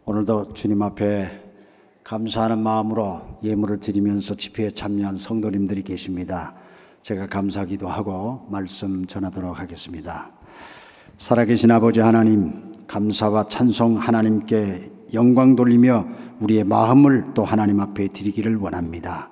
오늘도 주님 앞에 감사하는 마음으로 예물을 드리면서 집회에 참여한 성도님들이 계십니다. 제가 감사기도 하고 말씀 전하도록 하겠습니다. 살아계신 아버지 하나님, 감사와 찬송 하나님께 영광 돌리며 우리의 마음을 또 하나님 앞에 드리기를 원합니다.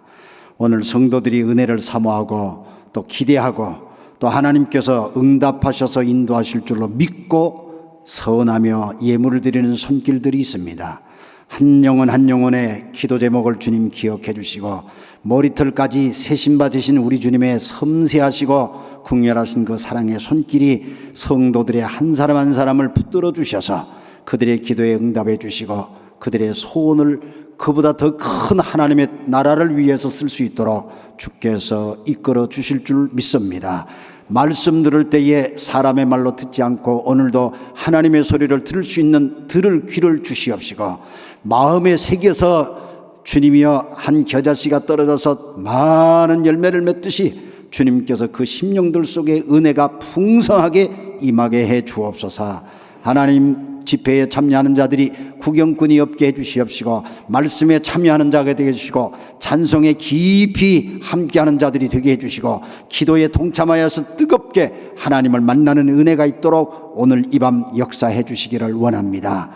오늘 성도들이 은혜를 사모하고 또 기대하고 또 하나님께서 응답하셔서 인도하실 줄로 믿고 서원하며 예물을 드리는 손길들이 있습니다. 한 영혼 한 영혼의 기도 제목을 주님 기억해 주시고 머리털까지 세신바 되신 우리 주님의 섬세하시고 궁렬하신 그 사랑의 손길이 성도들의 한 사람 한 사람을 붙들어 주셔서 그들의 기도에 응답해 주시고 그들의 소원을 그보다 더 큰 하나님의 나라를 위해서 쓸 수 있도록 주께서 이끌어 주실 줄 믿습니다. 말씀 들을 때에 사람의 말로 듣지 않고 오늘도 하나님의 소리를 들을 수 있는 들을 귀를 주시옵시고 마음에 새겨서 주님이여 한 겨자씨가 떨어져서 많은 열매를 맺듯이 주님께서 그 심령들 속에 은혜가 풍성하게 임하게 해 주옵소서. 하나님, 집회에 참여하는 자들이 구경꾼이 없게 해주시옵시고 말씀에 참여하는 자가 되게 해주시고 찬송에 깊이 함께하는 자들이 되게 해주시고 기도에 동참하여서 뜨겁게 하나님을 만나는 은혜가 있도록 오늘 이 밤 역사해 주시기를 원합니다.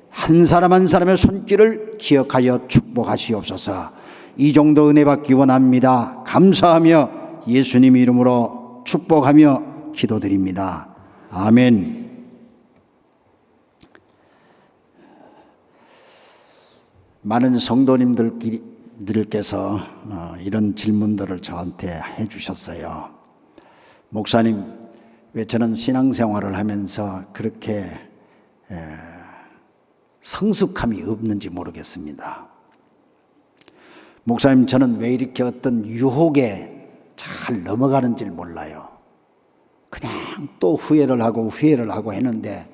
한 사람 한 사람의 손길을 기억하여 축복하시옵소서. 이 정도 은혜 받기 원합니다. 감사하며 예수님 이름으로 축복하며 기도드립니다. 아멘. 많은 성도님들께서 이런 질문들을 저한테 해주셨어요. 목사님, 왜 저는 신앙생활을 하면서 그렇게 성숙함이 없는지 모르겠습니다. 목사님, 저는 왜 이렇게 어떤 유혹에 잘 넘어가는지 몰라요. 그냥 또 후회를 하고 했는데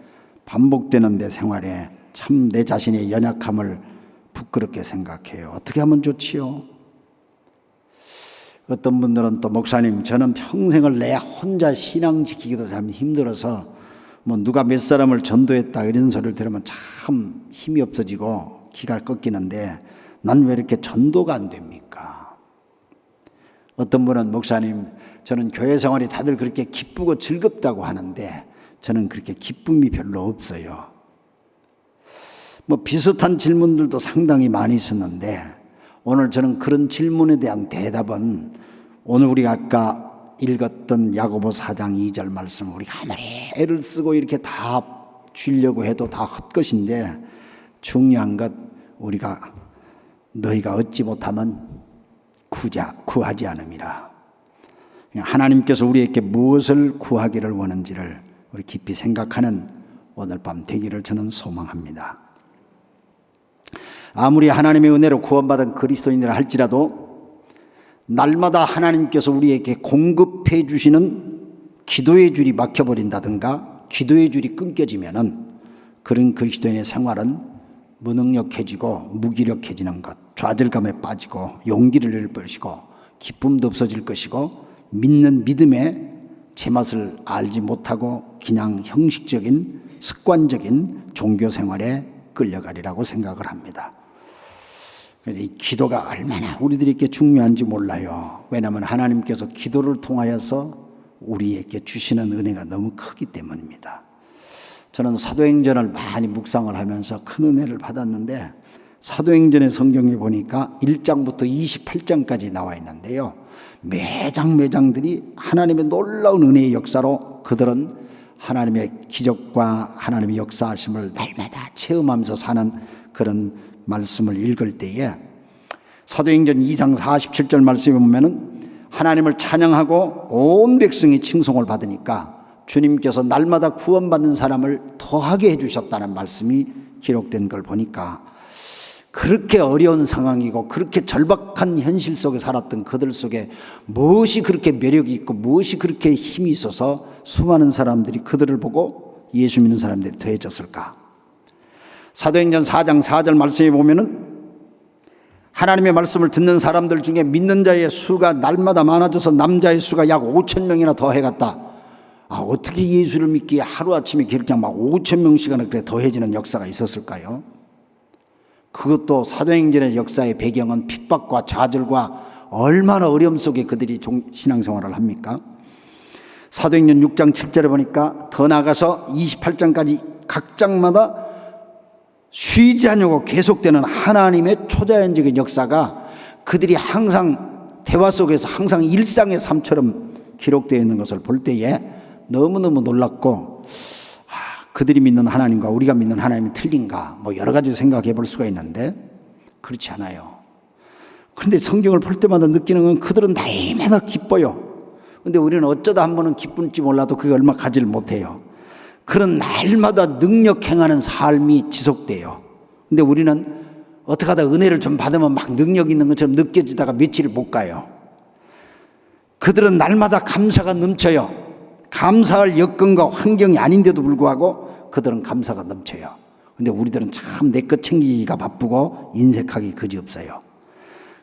반복되는 내 생활에 참 내 자신의 연약함을 부끄럽게 생각해요. 어떻게 하면 좋지요? 어떤 분들은 또 목사님, 저는 평생을 내 혼자 신앙 지키기도 참 힘들어서 뭐 누가 몇 사람을 전도했다 이런 소리를 들으면 참 힘이 없어지고 기가 꺾이는데 난 왜 이렇게 전도가 안 됩니까? 어떤 분은 목사님, 저는 교회 생활이 다들 그렇게 기쁘고 즐겁다고 하는데 저는 그렇게 기쁨이 별로 없어요. 뭐 비슷한 질문들도 상당히 많이 있었는데 오늘 저는 그런 질문에 대한 대답은 오늘 우리가 아까 읽었던 야고보 4장 2절 말씀 우리가 아무리 애를 쓰고 이렇게 다 주려고 해도 다 헛것인데 중요한 것 우리가 너희가 얻지 못하면 구하지 않음이라. 하나님께서 우리에게 무엇을 구하기를 원하는지를 우리 깊이 생각하는 오늘 밤 되기를 저는 소망합니다. 아무리 하나님의 은혜로 구원받은 그리스도인이라 할지라도 날마다 하나님께서 우리에게 공급해 주시는 기도의 줄이 막혀버린다든가 기도의 줄이 끊겨지면은 그런 그리스도인의 생활은 무능력해지고 무기력해지는 것, 좌절감에 빠지고 용기를 잃어버리시고 기쁨도 없어질 것이고 믿는 믿음의 제맛을 알지 못하고 그냥 형식적인 습관적인 종교 생활에 끌려가리라고 생각을 합니다. 그래서 이 기도가 얼마나 우리들에게 중요한지 몰라요. 왜냐하면 하나님께서 기도를 통하여서 우리에게 주시는 은혜가 너무 크기 때문입니다. 저는 사도행전을 많이 묵상을 하면서 큰 은혜를 받았는데 사도행전의 성경에 보니까 1장부터 28장까지 나와 있는데요. 매장들이 하나님의 놀라운 은혜의 역사로 그들은 하나님의 기적과 하나님의 역사하심을 날마다 체험하면서 사는 그런 말씀을 읽을 때에 사도행전 2장 47절 말씀에 보면은 하나님을 찬양하고 온 백성이 칭송을 받으니까 주님께서 날마다 구원받는 사람을 더하게 해주셨다는 말씀이 기록된 걸 보니까 그렇게 어려운 상황이고 그렇게 절박한 현실 속에 살았던 그들 속에 무엇이 그렇게 매력이 있고 무엇이 그렇게 힘이 있어서 수많은 사람들이 그들을 보고 예수 믿는 사람들이 더해졌을까? 사도행전 4장 4절 말씀에 보면은 하나님의 말씀을 듣는 사람들 중에 믿는 자의 수가 날마다 많아져서 남자의 수가 약 5천 명이나 더해갔다. 어떻게 예수를 믿기에 하루아침에 그렇게 막 5천 명씩이나 그렇게 더해지는 역사가 있었을까요? 그것도 사도행전의 역사의 배경은 핍박과 좌절과 얼마나 어려움 속에 그들이 신앙생활을 합니까? 사도행전 6장 7절에 보니까 더 나아가서 28장까지 각 장마다 쉬지 않냐고 계속되는 하나님의 초자연적인 역사가 그들이 항상 대화 속에서 항상 일상의 삶처럼 기록되어 있는 것을 볼 때에 너무너무 놀랍고, 그들이 믿는 하나님과 우리가 믿는 하나님이 틀린가 뭐 여러 가지 생각해 볼 수가 있는데 그렇지 않아요. 그런데 성경을 볼 때마다 느끼는 건 그들은 날마다 기뻐요. 그런데 우리는 어쩌다 한 번은 기쁜지 몰라도 그게 얼마 가지를 못해요. 그런 날마다 능력 행하는 삶이 지속돼요. 근데 우리는 어떻게 하다 은혜를 좀 받으면 막 능력 있는 것처럼 느껴지다가 며칠을 못 가요. 그들은 날마다 감사가 넘쳐요. 감사할 여건과 환경이 아닌데도 불구하고 그들은 감사가 넘쳐요. 근데 우리들은 참 내 것 챙기기가 바쁘고 인색하기 그지없어요.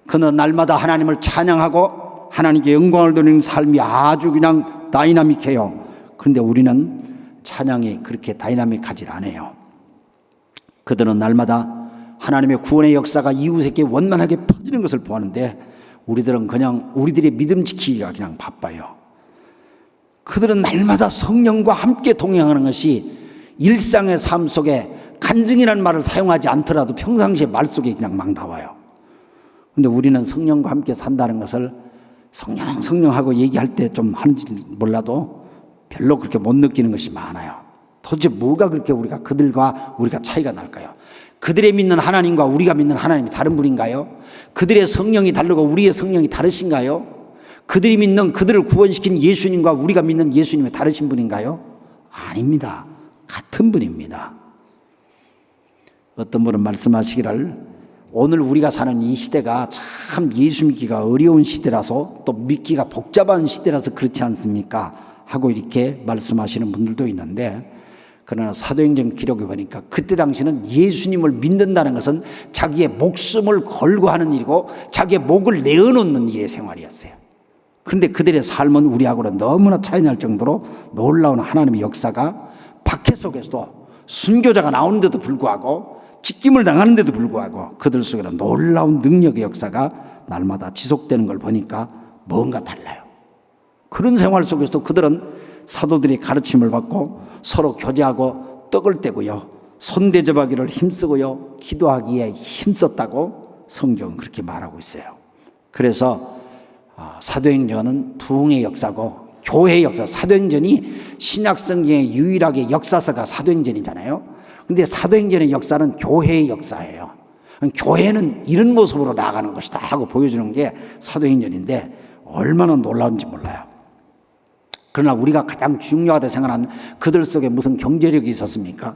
그는 날마다 하나님을 찬양하고 하나님께 영광을 돌리는 삶이 아주 그냥 다이나믹해요. 그런데 우리는 찬양이 그렇게 다이나믹하지 않아요. 그들은 날마다 하나님의 구원의 역사가 이웃에게 원만하게 퍼지는 것을 보았는데 우리들은 그냥 우리들의 믿음 지키기가 그냥 바빠요. 그들은 날마다 성령과 함께 동행하는 것이 일상의 삶 속에 간증이라는 말을 사용하지 않더라도 평상시에 말 속에 그냥 막 나와요. 그런데 우리는 성령과 함께 산다는 것을 성령하고 얘기할 때 좀 하는지 몰라도 별로 그렇게 못 느끼는 것이 많아요. 도대체 뭐가 그렇게 그들과 우리가 차이가 날까요? 그들의 믿는 하나님과 우리가 믿는 하나님이 다른 분인가요? 그들의 성령이 다르고 우리의 성령이 다르신가요? 그들이 믿는 그들을 구원시킨 예수님과 우리가 믿는 예수님이 다르신 분인가요? 아닙니다. 같은 분입니다. 어떤 분은 말씀하시기를 오늘 우리가 사는 이 시대가 참 예수 믿기가 어려운 시대라서 또 믿기가 복잡한 시대라서 그렇지 않습니까? 하고 이렇게 말씀하시는 분들도 있는데, 그러나 사도행전 기록에 보니까 그때 당시는 예수님을 믿는다는 것은 자기의 목숨을 걸고 하는 일이고 자기의 목을 내어놓는 일의 생활이었어요. 그런데 그들의 삶은 우리하고는 너무나 차이날 정도로 놀라운 하나님의 역사가 박해 속에서도 순교자가 나오는데도 불구하고 찢김을 당하는데도 불구하고 그들 속에는 놀라운 능력의 역사가 날마다 지속되는 걸 보니까 뭔가 달라요. 그런 생활 속에서 그들은 사도들이 가르침을 받고 서로 교제하고 떡을 떼고요, 손대접하기를 힘쓰고요, 기도하기에 힘썼다고 성경은 그렇게 말하고 있어요. 그래서 사도행전은 부흥의 역사고 교회의 역사, 사도행전이 신약성경의 유일하게 역사서가 사도행전이잖아요. 근데 사도행전의 역사는 교회의 역사예요. 교회는 이런 모습으로 나아가는 것이다 하고 보여주는 게 사도행전인데 얼마나 놀라운지 몰라요. 그러나 우리가 가장 중요하다 생각하는 그들 속에 무슨 경제력이 있었습니까?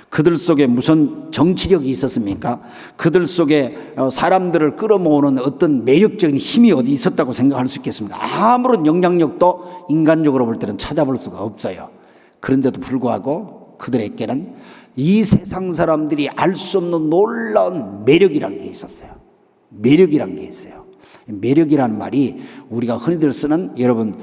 그들 속에 무슨 정치력이 있었습니까? 그들 속에 사람들을 끌어모으는 어떤 매력적인 힘이 어디 있었다고 생각할 수 있겠습니까? 아무런 영향력도 인간적으로 볼 때는 찾아볼 수가 없어요. 그런데도 불구하고 그들에게는 이 세상 사람들이 알 수 없는 놀라운 매력이라는 게 있었어요. 매력이라는 게 있어요. 매력이라는 말이 우리가 흔히들 쓰는, 여러분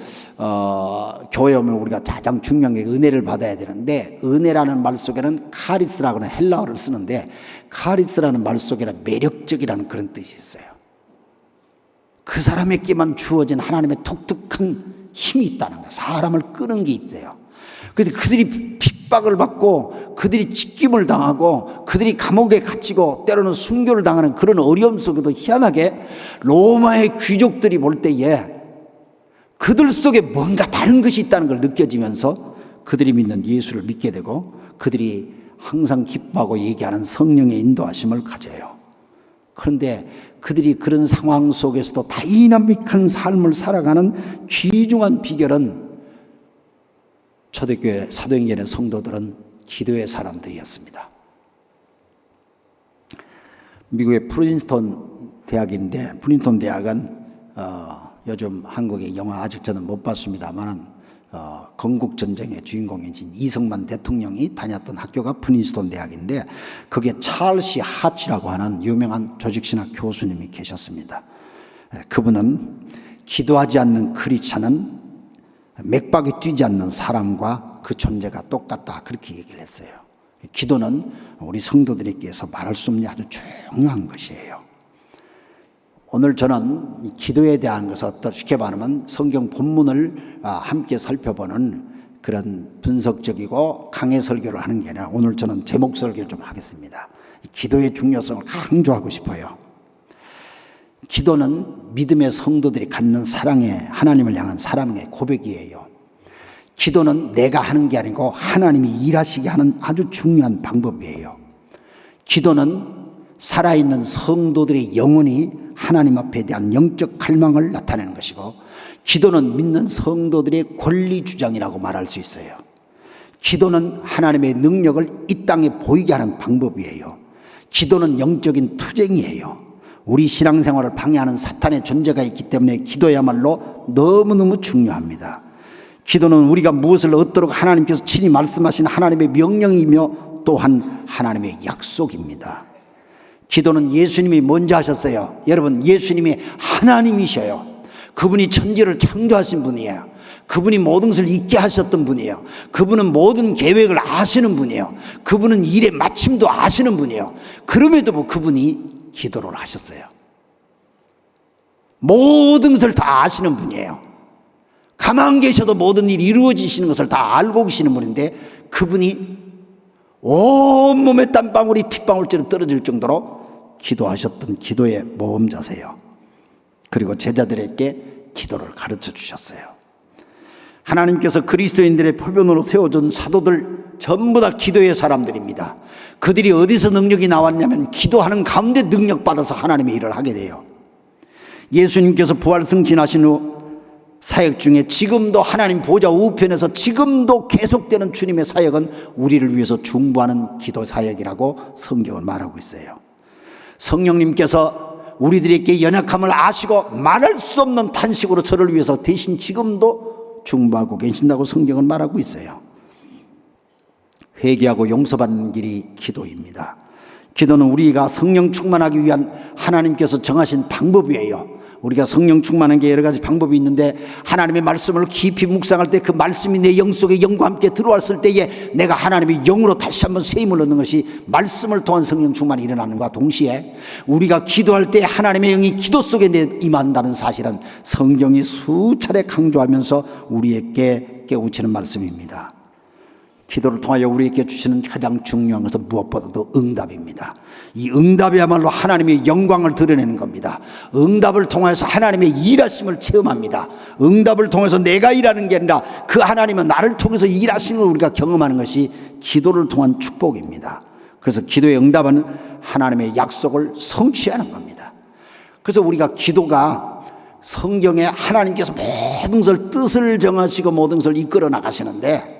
교회 오면 우리가 가장 중요한 게 은혜를 받아야 되는데, 은혜라는 말 속에는 카리스라고 하는 헬라어를 쓰는데 카리스라는 말 속에는 매력적이라는 그런 뜻이 있어요. 그 사람에게만 주어진 하나님의 독특한 힘이 있다는 거예요. 사람을 끄는 게 있어요. 그래서 그들이 핍박을 받고 그들이 찢김을 당하고 그들이 감옥에 갇히고 때로는 순교를 당하는 그런 어려움 속에도 희한하게 로마의 귀족들이 볼 때에 그들 속에 뭔가 다른 것이 있다는 걸 느껴지면서 그들이 믿는 예수를 믿게 되고 그들이 항상 기뻐하고 얘기하는 성령의 인도하심을 가져요. 그런데 그들이 그런 상황 속에서도 다이나믹한 삶을 살아가는 귀중한 비결은 초대교회 사도행전의 성도들은 기도의 사람들이었습니다. 미국의 프린스턴 대학인데, 프린스턴 대학은 요즘 한국의 영화 아직 저는 못 봤습니다만 건국전쟁의 주인공이신 이승만 대통령이 다녔던 학교가 프린스턴 대학인데, 거기에 찰스 하치라고 하는 유명한 조직신학 교수님이 계셨습니다. 그분은 기도하지 않는 크리스찬은 맥박이 뛰지 않는 사람과 그 존재가 똑같다, 그렇게 얘기를 했어요. 기도는 우리 성도들에게서 말할 수 없는 아주 중요한 것이에요. 오늘 저는 이 기도에 대한 것을 쉽게 말하면 성경 본문을 함께 살펴보는 그런 분석적이고 강해 설교를 하는 게 아니라 오늘 저는 제목 설교를 좀 하겠습니다. 기도의 중요성을 강조하고 싶어요. 기도는 믿음의 성도들이 갖는 사랑의, 하나님을 향한 사랑의 고백이에요. 기도는 내가 하는 게 아니고 하나님이 일하시게 하는 아주 중요한 방법이에요. 기도는 살아있는 성도들의 영혼이 하나님 앞에 대한 영적 갈망을 나타내는 것이고, 기도는 믿는 성도들의 권리 주장이라고 말할 수 있어요. 기도는 하나님의 능력을 이 땅에 보이게 하는 방법이에요. 기도는 영적인 투쟁이에요. 우리 신앙생활을 방해하는 사탄의 존재가 있기 때문에 기도야말로 너무너무 중요합니다. 기도는 우리가 무엇을 얻도록 하나님께서 친히 말씀하신 하나님의 명령이며 또한 하나님의 약속입니다. 기도는 예수님이 먼저 하셨어요. 여러분, 예수님이 하나님이셔요. 그분이 천지를 창조하신 분이에요. 그분이 모든 것을 있게 하셨던 분이에요. 그분은 모든 계획을 아시는 분이에요. 그분은 일의 마침도 아시는 분이에요. 그럼에도 불구하고 그분이 기도를 하셨어요. 모든 것을 다 아시는 분이에요. 가만 계셔도 모든 일이 이루어지시는 것을 다 알고 계시는 분인데, 그분이 온몸에 땀방울이 핏방울처럼 떨어질 정도로 기도하셨던 기도의 모험자세요. 그리고 제자들에게 기도를 가르쳐 주셨어요. 하나님께서 그리스도인들의 표본으로 세워준 사도들 전부 다 기도의 사람들입니다. 그들이 어디서 능력이 나왔냐면 기도하는 가운데 능력받아서 하나님의 일을 하게 돼요. 예수님께서 부활 승진하신 후 사역 중에 지금도 하나님 보좌 우편에서 지금도 계속되는 주님의 사역은 우리를 위해서 중보하는 기도 사역이라고 성경은 말하고 있어요. 성령님께서 우리들에게 연약함을 아시고 말할 수 없는 탄식으로 저를 위해서 대신 지금도 중보하고 계신다고 성경은 말하고 있어요. 회개하고 용서받는 길이 기도입니다. 기도는 우리가 성령 충만하기 위한 하나님께서 정하신 방법이에요. 우리가 성령 충만한 게 여러 가지 방법이 있는데, 하나님의 말씀을 깊이 묵상할 때 그 말씀이 내 영 속에 영과 함께 들어왔을 때에 내가 하나님의 영으로 다시 한번 세임을 얻는 것이 말씀을 통한 성령 충만이 일어나는 것과 동시에, 우리가 기도할 때 하나님의 영이 기도 속에 임한다는 사실은 성경이 수차례 강조하면서 우리에게 깨우치는 말씀입니다. 기도를 통하여 우리에게 주시는 가장 중요한 것은 무엇보다도 응답입니다. 이 응답이야말로 하나님의 영광을 드러내는 겁니다. 응답을 통해서 하나님의 일하심을 체험합니다. 응답을 통해서 내가 일하는 게 아니라 그 하나님은 나를 통해서 일하시는 걸 우리가 경험하는 것이 기도를 통한 축복입니다. 그래서 기도의 응답은 하나님의 약속을 성취하는 겁니다. 그래서 우리가 기도가 성경에 하나님께서 모든 것을 뜻을 정하시고 모든 것을 이끌어 나가시는데,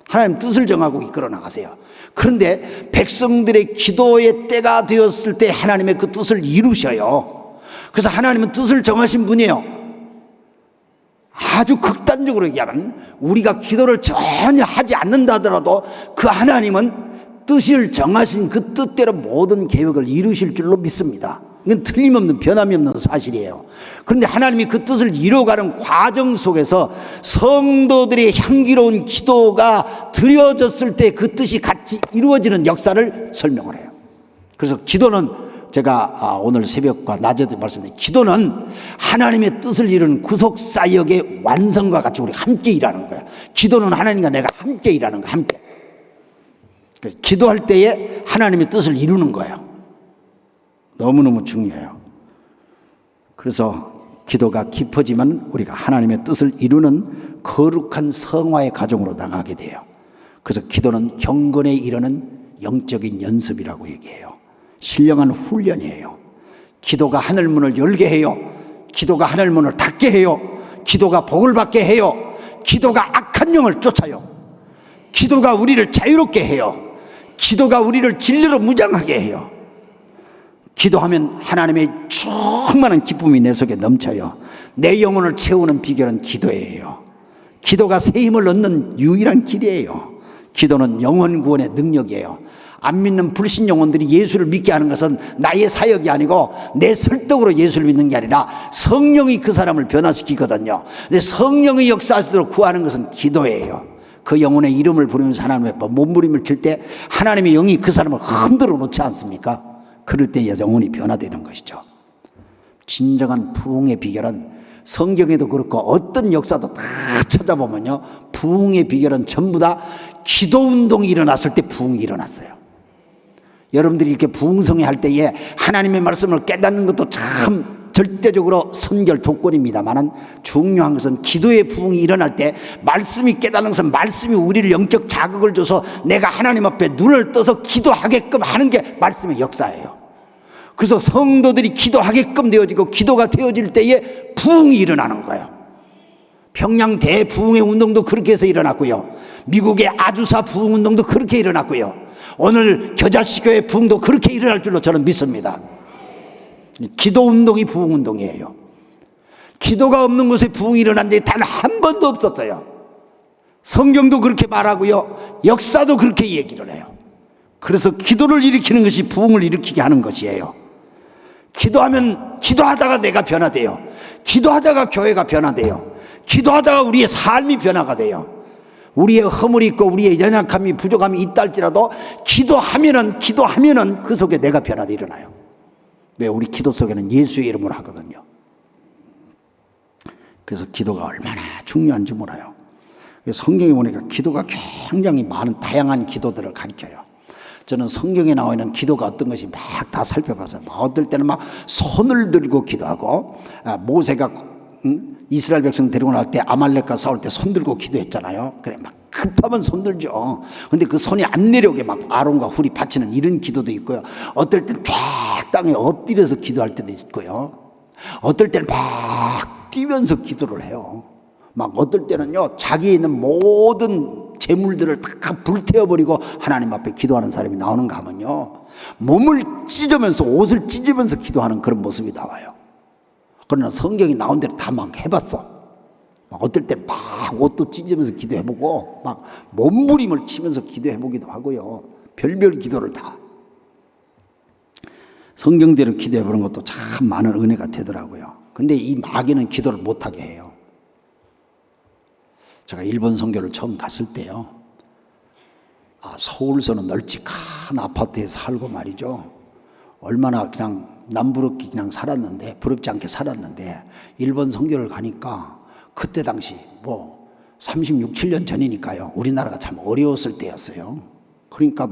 하나님 뜻을 정하고 이끌어 나가세요. 그런데 백성들의 기도의 때가 되었을 때 하나님의 그 뜻을 이루셔요. 그래서 하나님은 뜻을 정하신 분이에요. 아주 극단적으로 얘기하면 우리가 기도를 전혀 하지 않는다 하더라도 그 하나님은 뜻을 정하신 그 뜻대로 모든 계획을 이루실 줄로 믿습니다. 이건 틀림없는 변함이 없는 사실이에요. 그런데 하나님이 그 뜻을 이루어가는 과정 속에서 성도들의 향기로운 기도가 드려졌을 때 그 뜻이 같이 이루어지는 역사를 설명을 해요. 그래서 기도는 제가 오늘 새벽과 낮에도 말씀드린, 기도는 하나님의 뜻을 이루는 구속사역의 완성과 같이 우리 함께 일하는 거예요. 기도는 하나님과 내가 함께 일하는 거예요. 함께. 기도할 때에 하나님의 뜻을 이루는 거예요. 너무너무 중요해요. 그래서 기도가 깊어지면 우리가 하나님의 뜻을 이루는 거룩한 성화의 과정으로 나가게 돼요. 그래서 기도는 경건에 이르는 영적인 연습이라고 얘기해요. 신령한 훈련이에요. 기도가 하늘문을 열게 해요. 기도가 하늘문을 닫게 해요. 기도가 복을 받게 해요. 기도가 악한 영을 쫓아요. 기도가 우리를 자유롭게 해요. 기도가 우리를 진리로 무장하게 해요. 기도하면 하나님의 충만한 기쁨이 내 속에 넘쳐요. 내 영혼을 채우는 비결은 기도예요. 기도가 새 힘을 얻는 유일한 길이에요. 기도는 영혼 구원의 능력이에요. 안 믿는 불신 영혼들이 예수를 믿게 하는 것은 나의 사역이 아니고 내 설득으로 예수를 믿는 게 아니라 성령이 그 사람을 변화시키거든요. 근데 성령의 역사하시도록 구하는 것은 기도예요. 그 영혼의 이름을 부르면서 하나님의 몸부림을 칠 때 하나님의 영이 그 사람을 흔들어 놓지 않습니까? 그럴 때 영혼이 변화되는 것이죠. 진정한 부흥의 비결은 성경에도 그렇고 어떤 역사도 다 찾아보면요, 부흥의 비결은 전부 다 기도운동이 일어났을 때 부흥이 일어났어요. 여러분들이 이렇게 부흥성회 할 때에 하나님의 말씀을 깨닫는 것도 참 절대적으로 선결 조건입니다만은 중요한 것은 기도의 부흥이 일어날 때 말씀이 깨닫는 것은 말씀이 우리를 영적 자극을 줘서 내가 하나님 앞에 눈을 떠서 기도하게끔 하는 게 말씀의 역사예요. 그래서 성도들이 기도하게끔 되어지고 기도가 되어질 때에 부흥이 일어나는 거예요. 평양 대부흥의 운동도 그렇게 해서 일어났고요, 미국의 아주사 부흥 운동도 그렇게 일어났고요, 오늘 겨자씨교회 부흥도 그렇게 일어날 줄로 저는 믿습니다. 기도 운동이 부흥 운동이에요. 기도가 없는 곳에 부흥이 일어난 적이 단 한 번도 없었어요. 성경도 그렇게 말하고요, 역사도 그렇게 얘기를 해요. 그래서 기도를 일으키는 것이 부흥을 일으키게 하는 것이에요. 기도하면 기도하다가 내가 변화돼요. 기도하다가 교회가 변화돼요. 기도하다가 우리의 삶이 변화가 돼요. 우리의 허물이 있고 우리의 연약함이 부족함이 있다 할지라도 기도하면은 그 속에 내가 변화가 일어나요. 왜? 우리 기도 속에는 예수의 이름으로 하거든요. 그래서 기도가 얼마나 중요한지 몰라요. 성경에 보니까 기도가 굉장히 많은 다양한 기도들을 가르쳐요. 저는 성경에 나와 있는 기도가 어떤 것이 막 다 살펴봐서 어떨 때는 막 손을 들고 기도하고, 모세가 이스라엘 백성 데리고 나올 때 아말렉과 싸울 때 손 들고 기도했잖아요. 그래, 막 급하면 손 들죠. 근데 그 손이 안 내려오게 막 아론과 훌이 바치는 이런 기도도 있고요, 어떨 때는 쫙 땅에 엎드려서 기도할 때도 있고요, 어떨 때는 막 뛰면서 기도를 해요. 막 어떨 때는요, 자기에 있는 모든 재물들을 다 불태워버리고 하나님 앞에 기도하는 사람이 나오는가 하면요, 몸을 찢으면서 옷을 찢으면서 기도하는 그런 모습이 나와요. 그러나 성경이 나온 대로 다 막 해봤어. 막 어떨 때 막 옷도 찢으면서 기도해보고 막 몸부림을 치면서 기도해보기도 하고요, 별별 기도를 다 성경대로 기도해보는 것도 참 많은 은혜가 되더라고요. 근데 이 마귀는 기도를 못하게 해요. 제가 일본 선교를 처음 갔을 때요, 서울서는 널찍한 아파트에 살고 말이죠, 얼마나 그냥 남부럽게 그냥 살았는데, 부럽지 않게 살았는데, 일본 선교를 가니까 그때 당시 36, 7년 전이니까요, 우리나라가 참 어려웠을 때였어요. 그러니까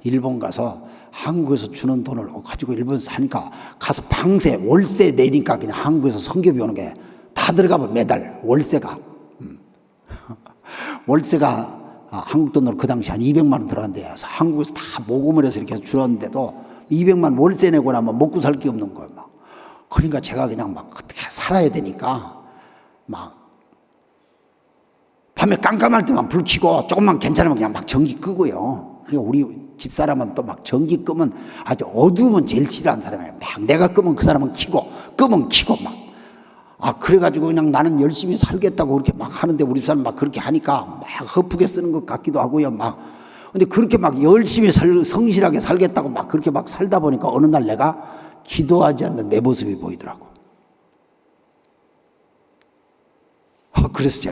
일본 가서 한국에서 주는 돈을 가지고 일본 사니까 가서 방세, 월세 내니까 그냥 한국에서 선교비 오는 게 다 들어가면 매달 월세가 한국 돈으로 그 당시 한 200만 원 들어간대요. 한국에서 다 모금을 해서 이렇게 줄었는데도 200만 월세 내고 나면 먹고 살 게 없는 거예요. 그러니까 제가 그냥 어떻게 살아야 되니까 밤에 깜깜할 때만 불 켜고 조금만 괜찮으면 그냥 전기 끄고요. 그러니까 우리 집사람은 또 전기 끄면 아주 어두우면 제일 싫어하는 사람이에요. 내가 끄면 그 사람은 끄면 켜고 그래가지고 그냥 나는 열심히 살겠다고 그렇게 하는데 우리 사람 그렇게 하니까 허프게 쓰는 것 같기도 하고요. 근데 그렇게 열심히 성실하게 살겠다고 그렇게 살다 보니까 어느 날 내가 기도하지 않는 내 모습이 보이더라고. 그래서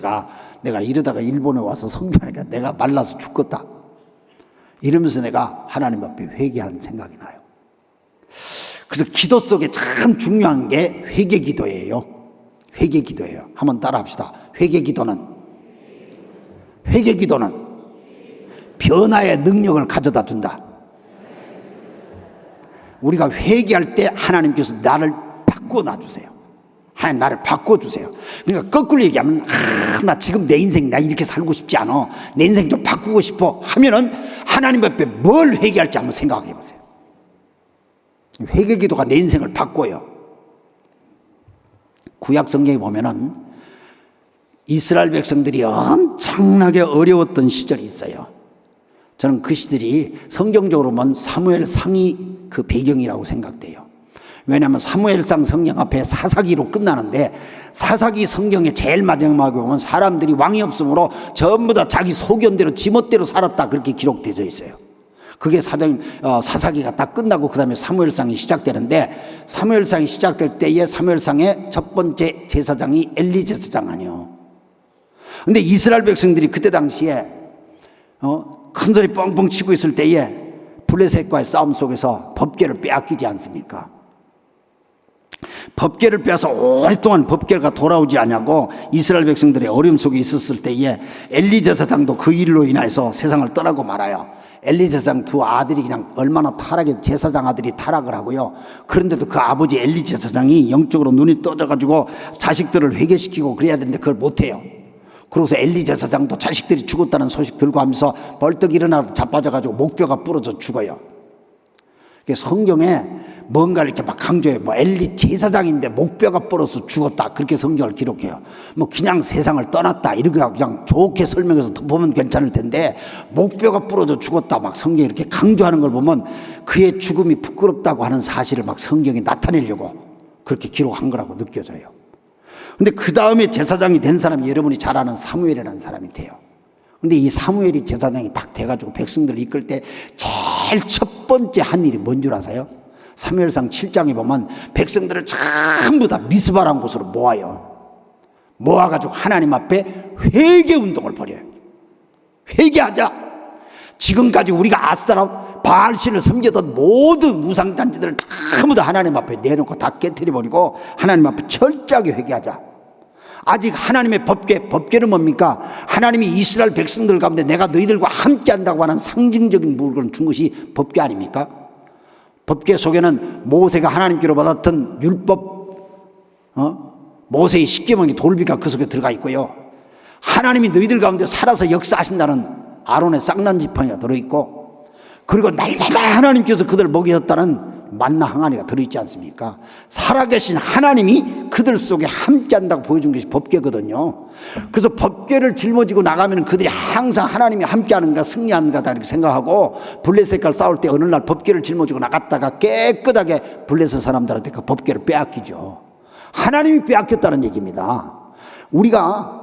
내가 이러다가 일본에 와서 선교하니까 내가 말라서 죽겠다 이러면서 내가 하나님 앞에 회개한 생각이 나요. 그래서 기도 속에 참 중요한 게 회개 기도예요. 회개 기도예요. 한번 따라 합시다. 회개 기도는 변화의 능력을 가져다 준다. 우리가 회개할 때 하나님께서 나를 바꾸어 놔주세요. 하나님 나를 바꿔주세요. 그러니까 거꾸로 얘기하면 나 지금 내 인생 나 이렇게 살고 싶지 않아, 내 인생 좀 바꾸고 싶어 하면은 하나님 앞에 뭘 회개할지 한번 생각해 보세요. 회개 기도가 내 인생을 바꿔요. 구약 성경에 보면은 이스라엘 백성들이 엄청나게 어려웠던 시절이 있어요. 저는 그 시절이 성경적으로 보면 사무엘상이 그 배경이라고 생각돼요. 왜냐하면 사무엘상 성경 앞에 사사기로 끝나는데, 사사기 성경의 제일 마지막에 보면 사람들이 왕이 없으므로 전부 다 자기 소견대로 지멋대로 살았다 그렇게 기록되어 있어요. 그게 사사기가 다 끝나고 그 다음에 사무엘상이 시작되는데, 사무엘상이 시작될 때에 사무엘상의 첫 번째 제사장이 엘리 제사장 아니요. 근데 이스라엘 백성들이 그때 당시에 큰 소리 뻥뻥 치고 있을 때에 블레셋과의 싸움 속에서 법궤를 빼앗기지 않습니까? 법궤를 빼앗아 오랫동안 법궤가 돌아오지 않냐고 이스라엘 백성들의 어려움 속에 있었을 때에 엘리 제사장도 그 일로 인해서 세상을 떠나고 말아요. 엘리 제사장 두 아들이 그냥 얼마나 타락해, 제사장 아들이 타락을 하고요. 그런데도 그 아버지 엘리 제사장이 영적으로 눈이 떠져가지고 자식들을 회개시키고 그래야 되는데 그걸 못해요. 그러고서 엘리 제사장도 자식들이 죽었다는 소식 들고 하면서 벌떡 일어나서 자빠져가지고 목뼈가 부러져 죽어요. 성경에 뭔가 이렇게 막 강조해요. 뭐 엘리 제사장인데 목뼈가 부러져서 죽었다, 그렇게 성경을 기록해요. 뭐 그냥 세상을 떠났다 이렇게 그냥 좋게 설명해서 보면 괜찮을 텐데, 목뼈가 부러져 죽었다 막 성경이 이렇게 강조하는 걸 보면 그의 죽음이 부끄럽다고 하는 사실을 막 성경이 나타내려고 그렇게 기록한 거라고 느껴져요. 근데 그 다음에 제사장이 된 사람이 여러분이 잘 아는 사무엘이라는 사람이 돼요. 근데 이 사무엘이 제사장이 딱 돼가지고 백성들을 이끌 때 제일 첫 번째 한 일이 뭔 줄 아세요? 사무엘상 7장에 보면 백성들을 전부 다 미스바라는 곳으로 모아요. 모아가지고 하나님 앞에 회개 운동을 벌여요. 회개하자. 지금까지 우리가 아스타라 바알신을 섬기던 모든 우상단지들을 전부 다 하나님 앞에 내놓고 다 깨트려버리고 하나님 앞에 철저하게 회개하자. 아직 하나님의 법궤는 뭡니까? 하나님이 이스라엘 백성들 가운데 내가 너희들과 함께 한다고 하는 상징적인 물건을 준 것이 법궤 아닙니까? 법궤 속에는 모세가 하나님께로 받았던 율법, 모세의 십계명이 돌비가 그 속에 들어가 있고요. 하나님이 너희들 가운데 살아서 역사하신다는 아론의 쌍난 지팡이가 들어있고, 그리고 날마다 하나님께서 그들을 먹이셨다는 만나 항아리가 들어있지 않습니까? 살아계신 하나님이 그들 속에 함께한다고 보여준 것이 법궤거든요. 그래서 법궤를 짊어지고 나가면 그들이 항상 하나님이 함께하는가 승리하는가 이렇게 생각하고, 블레셋과 싸울 때 어느 날 법궤를 짊어지고 나갔다가 깨끗하게 블레셋 사람들한테 그 법궤를 빼앗기죠. 하나님이 빼앗겼다는 얘기입니다. 우리가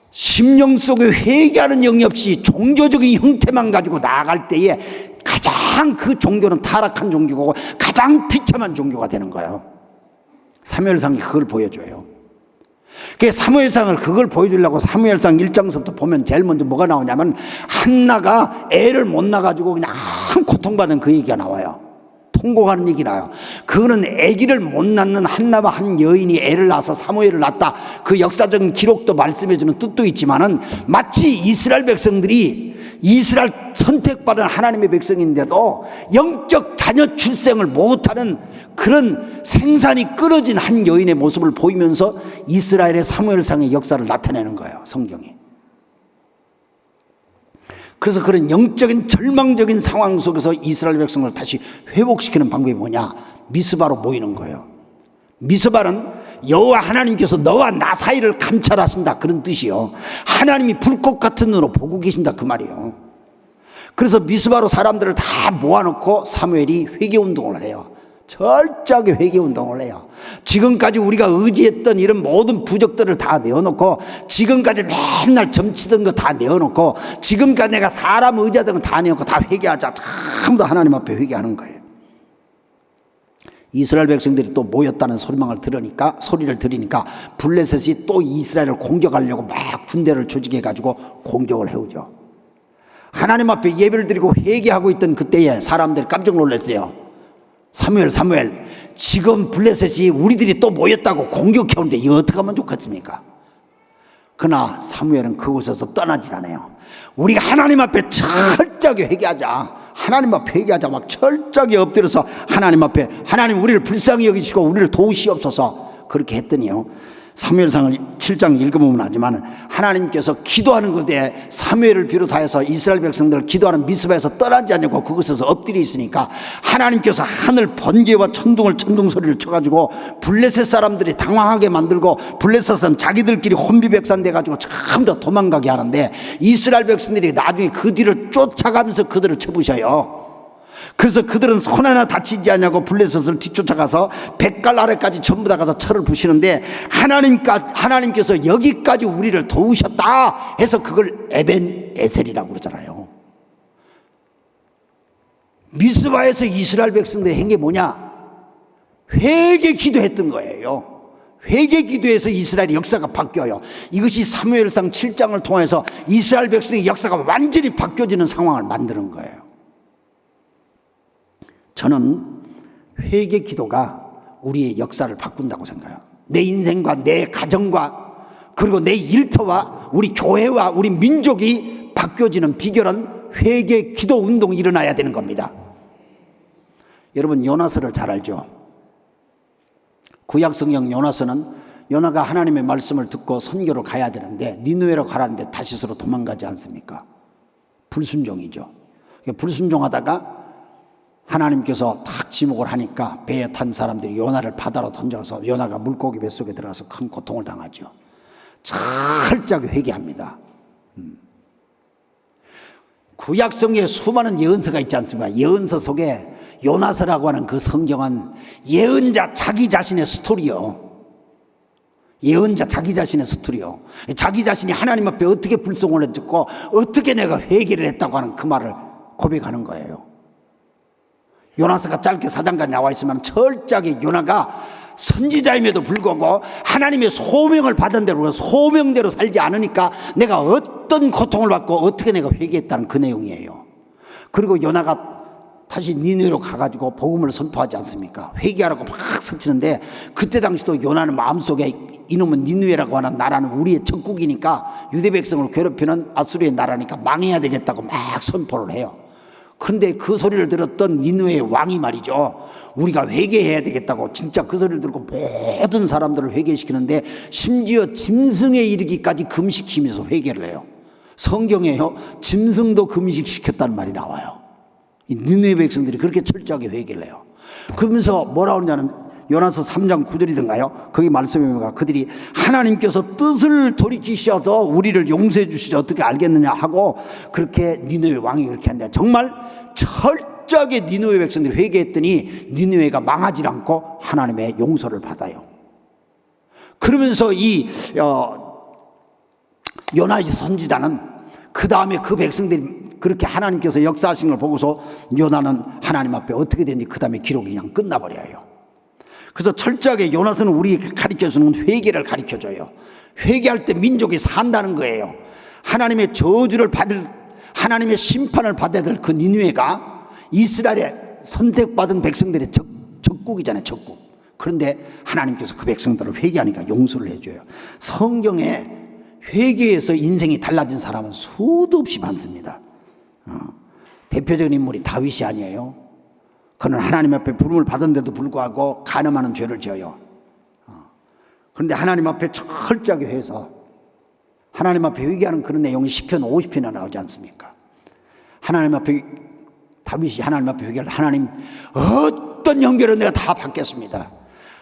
심령 속에 회개하는 영이 없이 종교적인 형태만 가지고 나아갈 때에 가장 그 종교는 타락한 종교고 가장 비참한 종교가 되는 거예요. 사무엘상이 그걸 보여줘요. 사무엘상을 그걸 보여주려고 사무엘상 1장서부터 보면 제일 먼저 뭐가 나오냐면, 한나가 애를 못 낳아가지고 그냥 고통받은 그 얘기가 나와요. 통곡하는 얘기 나와요. 그거는 아기를 못 낳는 한나와 한 여인이 애를 낳아서 사무엘을 낳았다, 그 역사적인 기록도 말씀해주는 뜻도 있지만은, 마치 이스라엘 백성들이 이스라엘 선택받은 하나님의 백성인데도 영적 자녀 출생을 못하는 그런 생산이 끊어진 한 여인의 모습을 보이면서 이스라엘의 사무엘상의 역사를 나타내는 거예요, 성경이. 그래서 그런 영적인 절망적인 상황 속에서 이스라엘 백성을 다시 회복시키는 방법이 뭐냐? 미스바로 모이는 거예요. 미스바는 여호와 하나님께서 너와 나 사이를 감찰하신다, 그런 뜻이요. 하나님이 불꽃 같은 눈으로 보고 계신다, 그 말이에요. 그래서 미스바로 사람들을 다 모아놓고 사무엘이 회개운동을 해요. 철저하게 회개운동을 해요. 지금까지 우리가 의지했던 이런 모든 부적들을 다 내어놓고, 지금까지 맨날 점치던 거 다 내어놓고, 지금까지 내가 사람 의지하던 거 다 내어놓고 다 회개하자. 전부 다 하나님 앞에 회개하는 거예요. 이스라엘 백성들이 또 모였다는 소리를 들으니까 블레셋이 또 이스라엘을 공격하려고 막 군대를 조직해가지고 공격을 해오죠. 하나님 앞에 예배를 드리고 회개하고 있던 그때에 사람들이 깜짝 놀랐어요. 사무엘, 지금 블레셋이 우리들이 또 모였다고 공격해오는데 이거 어떻게 하면 좋겠습니까? 그러나 사무엘은 그곳에서 떠나질 않아요. 우리가 하나님 앞에 철저하게 회개하자. 하나님 앞에 회개하자. 막 철저하게 엎드려서 하나님 앞에, 하나님 우리를 불쌍히 여기시고 우리를 도우시옵소서, 그렇게 했더니요, 사무엘상을 7장 읽어보면 하지만 하나님께서 기도하는 것에 사무엘을 비롯하여서 이스라엘 백성들을 기도하는 미스바에서 떠나지 않냐고 그곳에서 엎드려 있으니까 하나님께서 하늘 번개와 천둥 소리를 쳐가지고 블레셋 사람들이 당황하게 만들고, 블레셋은 자기들끼리 혼비백산 돼가지고 전부 다 도망가게 하는데, 이스라엘 백성들이 나중에 그 뒤를 쫓아가면서 그들을 쳐부셔요. 그래서 그들은 손 하나 다치지 않냐고 블레셋을 뒤쫓아가서 백갈 아래까지 전부 다 가서 철을 부시는데, 하나님께서 여기까지 우리를 도우셨다 해서 그걸 에벤에셀이라고 그러잖아요. 미스바에서 이스라엘 백성들이 한 게 뭐냐? 회개 기도했던 거예요. 회개 기도에서 이스라엘의 역사가 바뀌어요. 이것이 사무엘상 7장을 통해서 이스라엘 백성의 역사가 완전히 바뀌어지는 상황을 만드는 거예요. 저는 회개 기도가 우리의 역사를 바꾼다고 생각해요. 내 인생과 내 가정과 그리고 내 일터와 우리 교회와 우리 민족이 바뀌어지는 비결은 회개 기도 운동이 일어나야 되는 겁니다. 여러분, 요나서를 잘 알죠? 구약 성경 요나서는 요나가 하나님의 말씀을 듣고 선교를 가야 되는데 니느웨로 가라는데 다시스로 도망가지 않습니까? 불순종이죠. 불순종하다가 하나님께서 탁 지목을 하니까 배에 탄 사람들이 요나를 바다로 던져서 요나가 물고기 뱃속에 들어가서 큰 고통을 당하죠. 철저하게 회개합니다. 구약 성경에 수많은 예언서가 있지 않습니까? 예언서 속에 요나서라고 하는 그 성경은 예언자 자기 자신의 스토리요. 예언자 자기 자신의 스토리요. 자기 자신이 하나님 앞에 어떻게 불송을 했고 어떻게 내가 회개를 했다고 하는 그 말을 고백하는 거예요. 요나서가 짧게 4장까지 나와 있으면 철저하게 요나가 선지자임에도 불구하고 하나님의 소명을 받은 대로 소명대로 살지 않으니까 내가 어떤 고통을 받고 어떻게 내가 회개했다는 그 내용이에요. 그리고 요나가 다시 니느웨로 가가지고 복음을 선포하지 않습니까? 회개하라고 막 설치는데 그때 당시도 요나는 마음속에 이놈은 니느웨라고 하는 나라는 우리의 적국이니까 유대 백성을 괴롭히는 아수르의 나라니까 망해야 되겠다고 막 선포를 해요. 그런데 그 소리를 들었던 니느웨의 왕이 말이죠, 우리가 회개해야 되겠다고 진짜 그 소리를 듣고 모든 사람들을 회개시키는데 심지어 짐승에 이르기까지 금식시키면서 회개를 해요. 성경에요, 짐승도 금식시켰다는 말이 나와요. 이 니느웨 백성들이 그렇게 철저하게 회개를 해요. 그러면서 뭐라고 하냐면 요나서 3장 9절이던가요? 거기 말씀에 보면 그들이 하나님께서 뜻을 돌이키셔서 우리를 용서해 주시지 어떻게 알겠느냐 하고 그렇게 니느웨 왕이 그렇게 한다. 정말 철저하게 니느웨 백성들이 회개했더니 니느웨가 망하지 않고 하나님의 용서를 받아요. 그러면서 이 요나의 선지자는 그 다음에 그 백성들이 그렇게 하나님께서 역사하신 걸 보고서 요나는 하나님 앞에 어떻게 됐는지 그 다음에 기록이 그냥 끝나버려요. 그래서 철저하게 요나서는 우리에게 가르쳐주는 회개를 가르쳐줘요. 회개할 때 민족이 산다는 거예요. 하나님의 저주를 받을, 하나님의 심판을 받아야 될 그 니느웨가 이스라엘의 선택받은 백성들의 적국이잖아요. 적국. 그런데 하나님께서 그 백성들을 회개하니까 용서를 해줘요. 성경에 회개에서 인생이 달라진 사람은 수도 없이 많습니다. 대표적인 인물이 다윗이 아니에요. 그는 하나님 앞에 부름을 받은데도 불구하고 간음하는 죄를 지어요. 그런데 하나님 앞에 철저하게 해서 하나님 앞에 회개하는 그런 내용이 시편 50편이나 나오지 않습니까? 하나님 앞에 다윗이 하나님 앞에 회개할 때 하나님 어떤 연결은 내가 다 받겠습니다.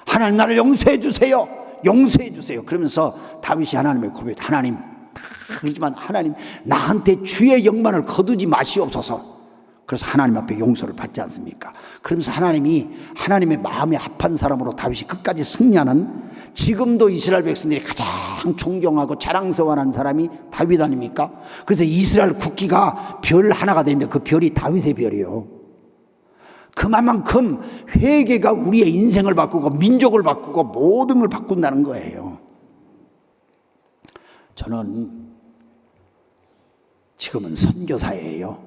하나님 나를 용서해 주세요. 용서해 주세요. 그러면서 다윗이 하나님의 고백, 하나님 그러지만 하나님 나한테 주의 영만을 거두지 마시옵소서. 그래서 하나님 앞에 용서를 받지 않습니까? 그러면서 하나님이 하나님의 마음에 합한 사람으로 다윗이 끝까지 승리하는, 지금도 이스라엘 백성들이 가장 존경하고 자랑스러워하는 사람이 다윗 아닙니까? 그래서 이스라엘 국기가 별 하나가 되는데 그 별이 다윗의 별이에요. 그만큼 회개가 우리의 인생을 바꾸고 민족을 바꾸고 모든 걸 바꾼다는 거예요. 저는 지금은 선교사예요.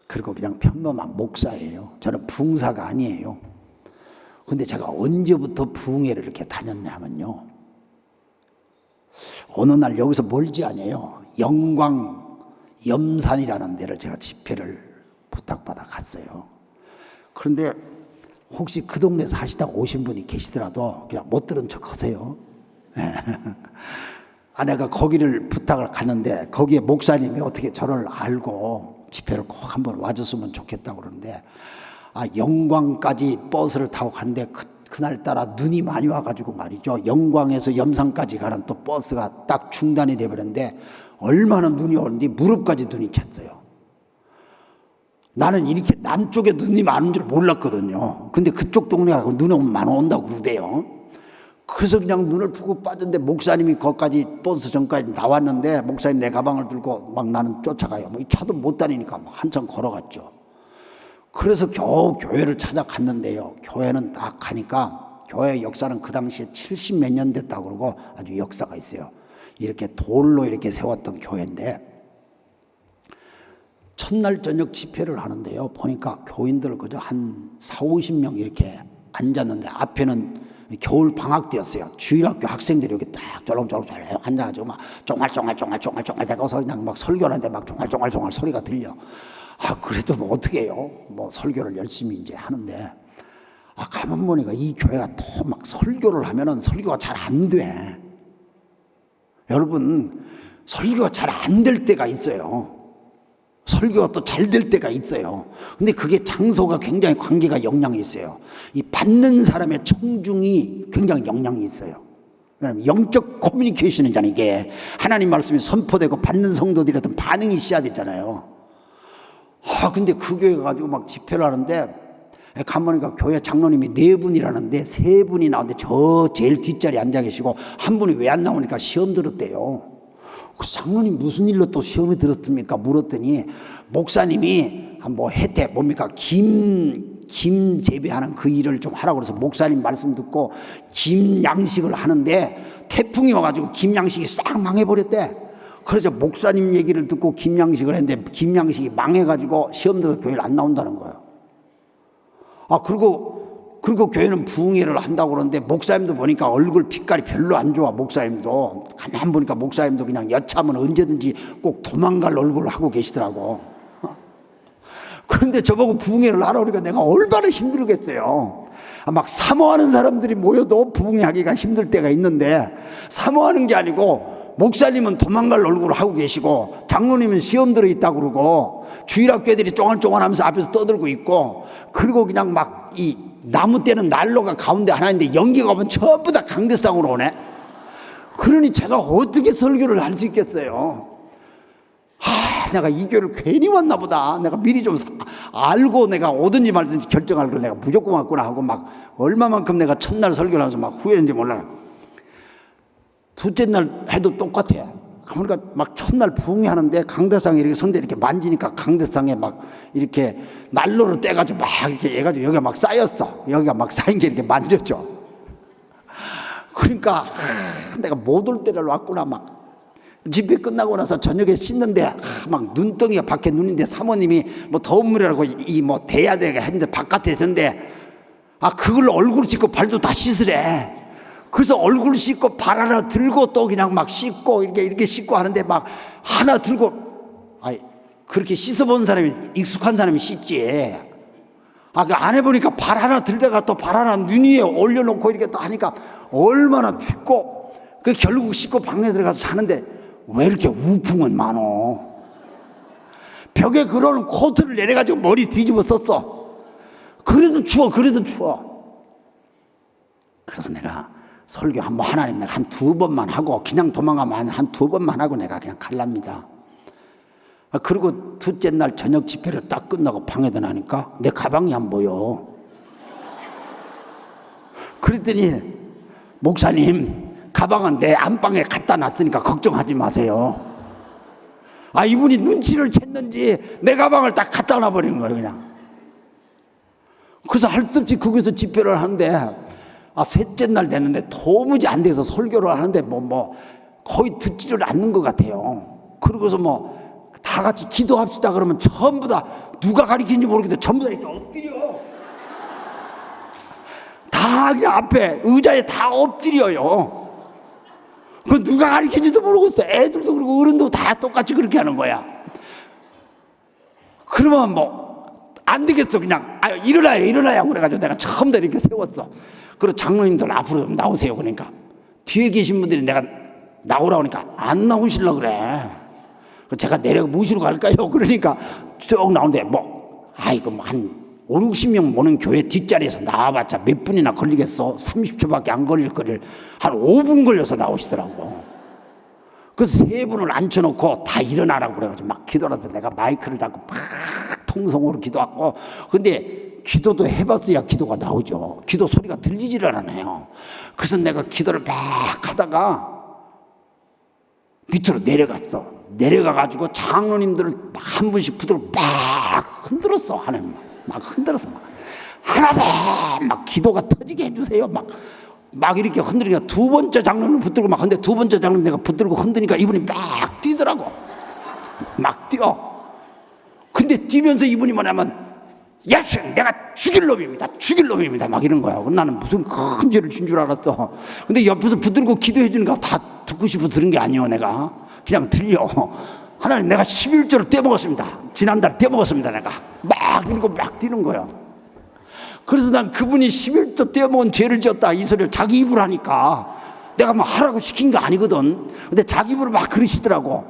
그리고 그냥 평범한 목사예요. 저는 부흥사가 아니에요. 근데 제가 언제부터 부흥회를 이렇게 다녔냐면요, 어느 날 여기서 멀지 않아요. 영광 염산이라는 데를 제가 집회를 부탁받아 갔어요. 그런데 혹시 그 동네 사시다가 오신 분이 계시더라도 그냥 못 들은 척 하세요. 아내가 거기를 부탁을 갔는데 거기에 목사님이 어떻게 저를 알고 집회를 꼭 한번 와줬으면 좋겠다고 그러는데, 영광까지 버스를 타고 갔는데 그날따라 눈이 많이 와가지고 말이죠, 영광에서 염산까지 가는 또 버스가 딱 중단이 돼버렸는데 얼마나 눈이 오는데 무릎까지 눈이 찼어요. 나는 이렇게 남쪽에 눈이 많은 줄 몰랐거든요. 근데 그쪽 동네가 눈이 많이 온다고 그러대요. 그래서 그냥 눈을 푸고 빠졌는데 목사님이 거기까지 버스 전까지 나왔는데 목사님 내 가방을 들고 막 나는 쫓아가요. 이 차도 못 다니니까 막 한참 걸어갔죠. 그래서 겨우 교회를 찾아갔는데요, 교회는 딱 가니까 교회 역사는 그 당시에 70 몇 년 됐다고 그러고 아주 역사가 있어요. 이렇게 돌로 이렇게 세웠던 교회인데, 첫날 저녁 집회를 하는데요, 보니까 교인들 그저 한 40~50명 이렇게 앉았는데, 앞에는 겨울 방학 때였어요. 주일학교 학생들이 여기 딱 쫄렁쫄렁 앉아가지고 막 쫑알쫑알 대고서 그냥 막 설교를 하는데 막 쫑알쫑알 소리가 들려. 그래도 뭐 어떻게 해요? 뭐 설교를 열심히 이제 하는데, 가만 보니까 이 교회가 또 막 설교를 하면은 설교가 잘 안 돼. 여러분, 설교가 잘 안 될 때가 있어요. 설교가 또 잘 될 때가 있어요. 근데 그게 장소가 굉장히 관계가 영향이 있어요. 이 받는 사람의 청중이 굉장히 영향이 있어요. 왜냐하면 영적 커뮤니케이션이잖아요. 이게 하나님 말씀이 선포되고 받는 성도들이 어떤 반응이 있어야 되잖아요. 근데 그 교회 가지고 막 집회를 하는데, 가보니까 교회 장로님이 4분이라는데 3분이 나오는데 저 제일 뒷자리에 앉아 계시고 한 분이 왜 안 나오니까 시험 들었대요. 그 장로님 무슨 일로 또 시험이 들었습니까? 물었더니 목사님이 뭐 혜택 뭡니까? 김 재배하는 그 일을 좀 하라고 그래서 목사님 말씀 듣고 김 양식을 하는데 태풍이 와가지고 김 양식이 싹 망해버렸대. 그래서 목사님 얘기를 듣고 김 양식을 했는데 김 양식이 망해가지고 시험 들어서 교회를 안 나온다는 거예요. 그리고 교회는 부흥회를 한다고 그러는데 목사님도 보니까 얼굴 빛깔이 별로 안 좋아. 목사님도 가만 보니까 목사님도 그냥 여차하면 언제든지 꼭 도망갈 얼굴을 하고 계시더라고. 그런데 저보고 부흥회를 하라 그러니까 내가 얼마나 힘들겠어요. 막 사모하는 사람들이 모여도 부흥회 하기가 힘들 때가 있는데, 사모하는 게 아니고 목사님은 도망갈 얼굴을 하고 계시고 장로님은 시험 들어 있다고 그러고 주일학교 애들이 쫑알쫑알하면서 앞에서 떠들고 있고, 그리고 그냥 막 이 나무 때는 난로가 가운데 하나 있는데 연기가 오면 전부 다 강대상으로 오네. 그러니 제가 어떻게 설교를 할 수 있겠어요. 내가 이 교회를 괜히 왔나 보다. 내가 미리 좀 알고 내가 오든지 말든지 결정할 걸 내가 무조건 왔구나 하고 막 얼마만큼 내가 첫날 설교를 하면서 막 후회했는지 몰라요. 둘째 날 해도 똑같아. 그러니까 막 첫날 부흥회 하는데 강대상에 이렇게 선대 이렇게 만지니까 강대상에 막 이렇게 난로를 떼가지고 막 이렇게 해가지고 여기가 막 쌓였어. 여기가 막 쌓인 게 이렇게 만졌죠. 그러니까 내가 못 올 때를 왔구나. 막 집회 끝나고 나서 저녁에 씻는데 막 눈덩이가 밖에 눈인데 사모님이 뭐 더운 물이라고 이 뭐 대야 되게 했는데 바깥에 있었는데 그걸로 얼굴 씻고 발도 다 씻으래. 그래서 얼굴 씻고 발 하나 들고 또 그냥 막 씻고 이렇게 씻고 하는데 막 하나 들고, 그렇게 씻어본 사람이 익숙한 사람이 씻지. 그 안 해보니까 발 하나 들다가 또 발 하나 눈 위에 올려놓고 이렇게 또 하니까 얼마나 춥고, 그 결국 씻고 방에 들어가서 자는데 왜 이렇게 우풍은 많어? 벽에 그러는 코트를 내려가지고 머리 뒤집어 썼어. 그래도 추워. 그래서 내가 설교 하나님 내가 한 2번만 하고 그냥 도망가면 한 2번만 하고 내가 그냥 갈랍니다. 그리고 둘째 날 저녁 집회를 딱 끝나고 방에 들어가니까 내 가방이 안 보여. 그랬더니 목사님, 가방은 내 안방에 갖다 놨으니까 걱정하지 마세요. 이분이 눈치를 챘는지 내 가방을 딱 갖다 놔버리는 거예요, 그냥. 그래서 할 수 없이 거기서 집회를 하는데, 셋째 날 됐는데 도무지 안 돼서 설교를 하는데 거의 듣지를 않는 것 같아요. 그러고서 다 같이 기도합시다 그러면 전부 다 누가 가리키는지 모르겠는데 전부 다 이렇게 엎드려. 다 그냥 앞에 의자에 다 엎드려요. 그 누가 가리키는지도 모르겠어. 애들도 그러고 어른도 다 똑같이 그렇게 하는 거야. 그러면 안 되겠어. 그냥 일어나요 그래가지고 내가 처음부터 이렇게 세웠어. 그리고 장로님들 앞으로 좀 나오세요. 그러니까 뒤에 계신 분들이 내가 나오라고 하니까 안 나오시려고 그래. 제가 내려 모시러 갈까요? 그러니까 쭉 나오는데 한 50~60명 모는 교회 뒷자리에서 나와봤자 몇 분이나 걸리겠어. 30초밖에 안 걸릴 거를 한 5분 걸려서 나오시더라고. 그래서 3분을 앉혀놓고 다 일어나라고 그래가지고 막 기도하면서 내가 마이크를 잡고 막 통성으로 기도하고, 근데 기도도 해봤어야 기도가 나오죠. 기도 소리가 들리지를 않아요. 그래서 내가 기도를 막 하다가 밑으로 내려갔어. 내려가가지고 장로님들을 한 분씩 붙들고 막 흔들었어. 하나님 막 흔들었어. 하나님 막 기도가 터지게 해주세요. 막 이렇게 흔들니까 두 번째 장로를 붙들고 막 근데 두 번째 장로 내가 붙들고 흔드니까 이분이 막 뛰더라고. 막 뛰어. 근데 뛰면서 이분이 뭐냐면 예수 내가 죽일 놈입니다 막 이런 거야. 나는 무슨 큰 죄를 진 줄 알았어. 근데 옆에서 붙들고 기도해 주니까 다 듣고 싶어 들은 게 아니요. 내가 그냥 들려. 하나님 내가 11조를 떼먹었습니다. 지난달 떼먹었습니다. 내가 막 이러고 막 뛰는 거야. 그래서 난 그분이 11조 떼어먹은 죄를 지었다 이 소리를 자기 입으로 하니까 내가 뭐 하라고 시킨 거 아니거든. 근데 자기 입으로 막 그러시더라고.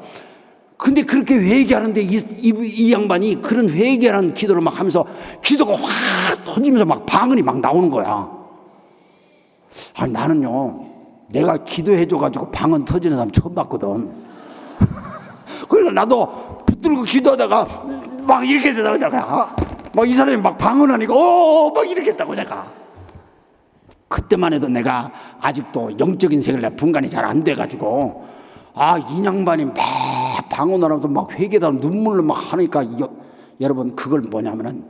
근데 그렇게 회개하는데 이 양반이 그런 회개하는 기도를 막 하면서 기도가 확 터지면서 막 방언이 막 나오는 거야. 아니 나는요 내가 기도해줘가지고 방언 터지는 사람 처음 봤거든. 그러니까 나도 붙들고 기도하다가 막 이렇게 되다가 막 이 사람이 막 방언하니까 막 이렇게 했다고. 내가 그때만 해도 내가 아직도 영적인 세계를 분간이 잘 안 돼가지고 이 양반이 막 방언하면서 막 회개다 눈물로 막 하니까 여러분 그걸 뭐냐면은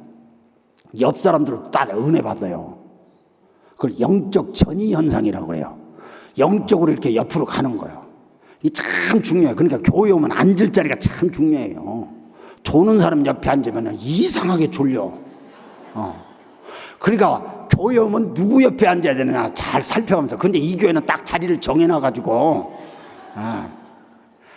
옆 사람들을 따라 은혜 받아요. 그걸 영적 전이 현상이라고 그래요. 영적으로 이렇게 옆으로 가는 거예요. 이 참 중요해요. 그러니까 교회 오면 앉을 자리가 참 중요해요. 조는 사람 옆에 앉으면 이상하게 졸려. 그러니까 교회 오면 누구 옆에 앉아야 되느냐 잘 살펴가면서. 근데 이 교회는 딱 자리를 정해놔가지고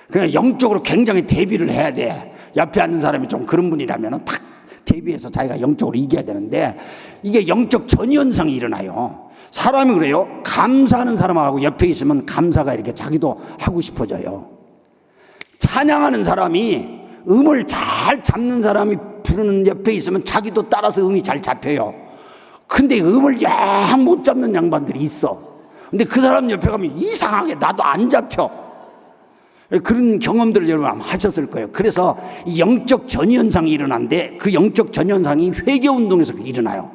그러니까 영적으로 굉장히 대비를 해야 돼. 옆에 앉는 사람이 좀 그런 분이라면 딱 대비해서 자기가 영적으로 이겨야 되는데 이게 영적 전현상이 일어나요. 사람이 그래요. 감사하는 사람하고 옆에 있으면 감사가 이렇게 자기도 하고 싶어져요. 찬양하는 사람이 음을 잘 잡는 사람이 부르는 옆에 있으면 자기도 따라서 음이 잘 잡혀요. 근데 음을 영 못 잡는 양반들이 있어. 근데 그 사람 옆에 가면 이상하게 나도 안 잡혀. 그런 경험들을 여러분 아마 하셨을 거예요. 그래서 이 영적 전현상이 일어나는데 그 영적 전현상이 회개운동에서 일어나요.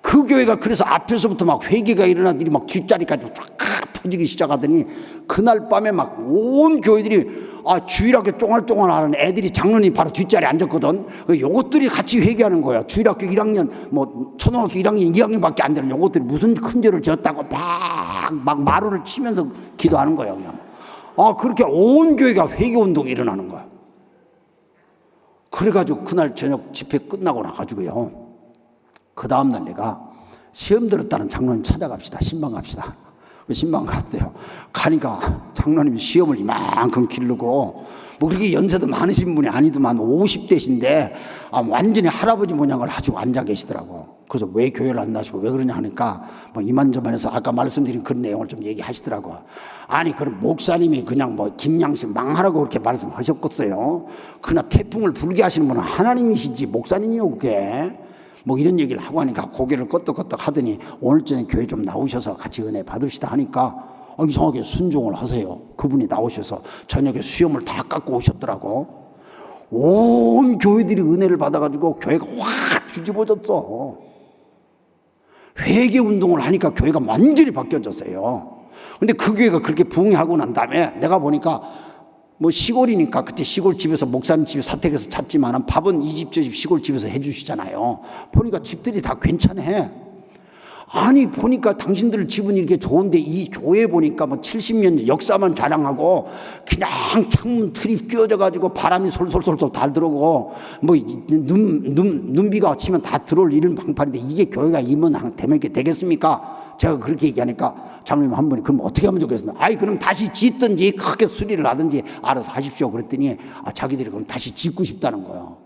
그 교회가 그래서 앞에서부터 막 회개가 일어나더니 막 뒷자리까지 쫙 퍼지기 시작하더니 그날 밤에 막 온 교회들이 주일학교 쫑알쫑알하는 애들이 장로님 바로 뒷자리에 앉았거든. 요것들이 같이 회개하는 거야. 주일학교 1학년 뭐 초등학교 1학년 2학년밖에 안 되는 요것들이 무슨 큰 죄를 지었다고 막 마루를 치면서 기도하는 거야. 그냥 그렇게 온 교회가 회개운동이 일어나는 거야. 그래가지고 그날 저녁 집회 끝나고 나가지고요 그 다음날 내가 시험 들었다는 장로님 찾아갑시다. 신방 갑시다. 신방 갔어요. 가니까 장로님이 시험을 이만큼 기르고 뭐 그렇게 연세도 많으신 분이 아니더만 50대신데 완전히 할아버지 모양을 가지고 앉아 계시더라고. 그래서 왜 교회를 안 나시고 왜 그러냐 하니까 뭐 이만저만해서 아까 말씀드린 그런 내용을 좀 얘기하시더라고. 아니 그럼 목사님이 그냥 뭐 김양식 망하라고 그렇게 말씀하셨겠어요. 그러나 태풍을 불게 하시는 분은 하나님이시지 목사님이요 그게. 뭐 이런 얘기를 하고 하니까 고개를 끄덕끄덕 하더니 오늘 저녁에 교회 좀 나오셔서 같이 은혜 받읍시다 하니까 이상하게 순종을 하세요. 그분이 나오셔서 저녁에 수염을 다 깎고 오셨더라고. 온 교회들이 은혜를 받아가지고 교회가 확 뒤집어졌어. 회개 운동을 하니까 교회가 완전히 바뀌어졌어요. 근데 그 교회가 그렇게 부흥하고 난 다음에 내가 보니까 뭐 시골이니까 그때 시골집에서 목사님 집에 사택에서 잤지만 밥은 이 집 저 집 시골집에서 해주시잖아요. 보니까 집들이 다 괜찮아. 아니 보니까 당신들 집은 이렇게 좋은데 이 교회 보니까 뭐 70년 역사만 자랑하고 그냥 창문 트립 끼워져 가지고 바람이 솔솔솔솔 다 들어오고 뭐 눈비가 치면 다 들어올 이런 방판인데 이게 교회가 이면 되겠습니까? 제가 그렇게 얘기하니까 장로님 한 분이 그럼 어떻게 하면 좋겠습니까? 그럼 다시 짓든지 크게 수리를 하든지 알아서 하십시오. 그랬더니 자기들이 그럼 다시 짓고 싶다는 거예요.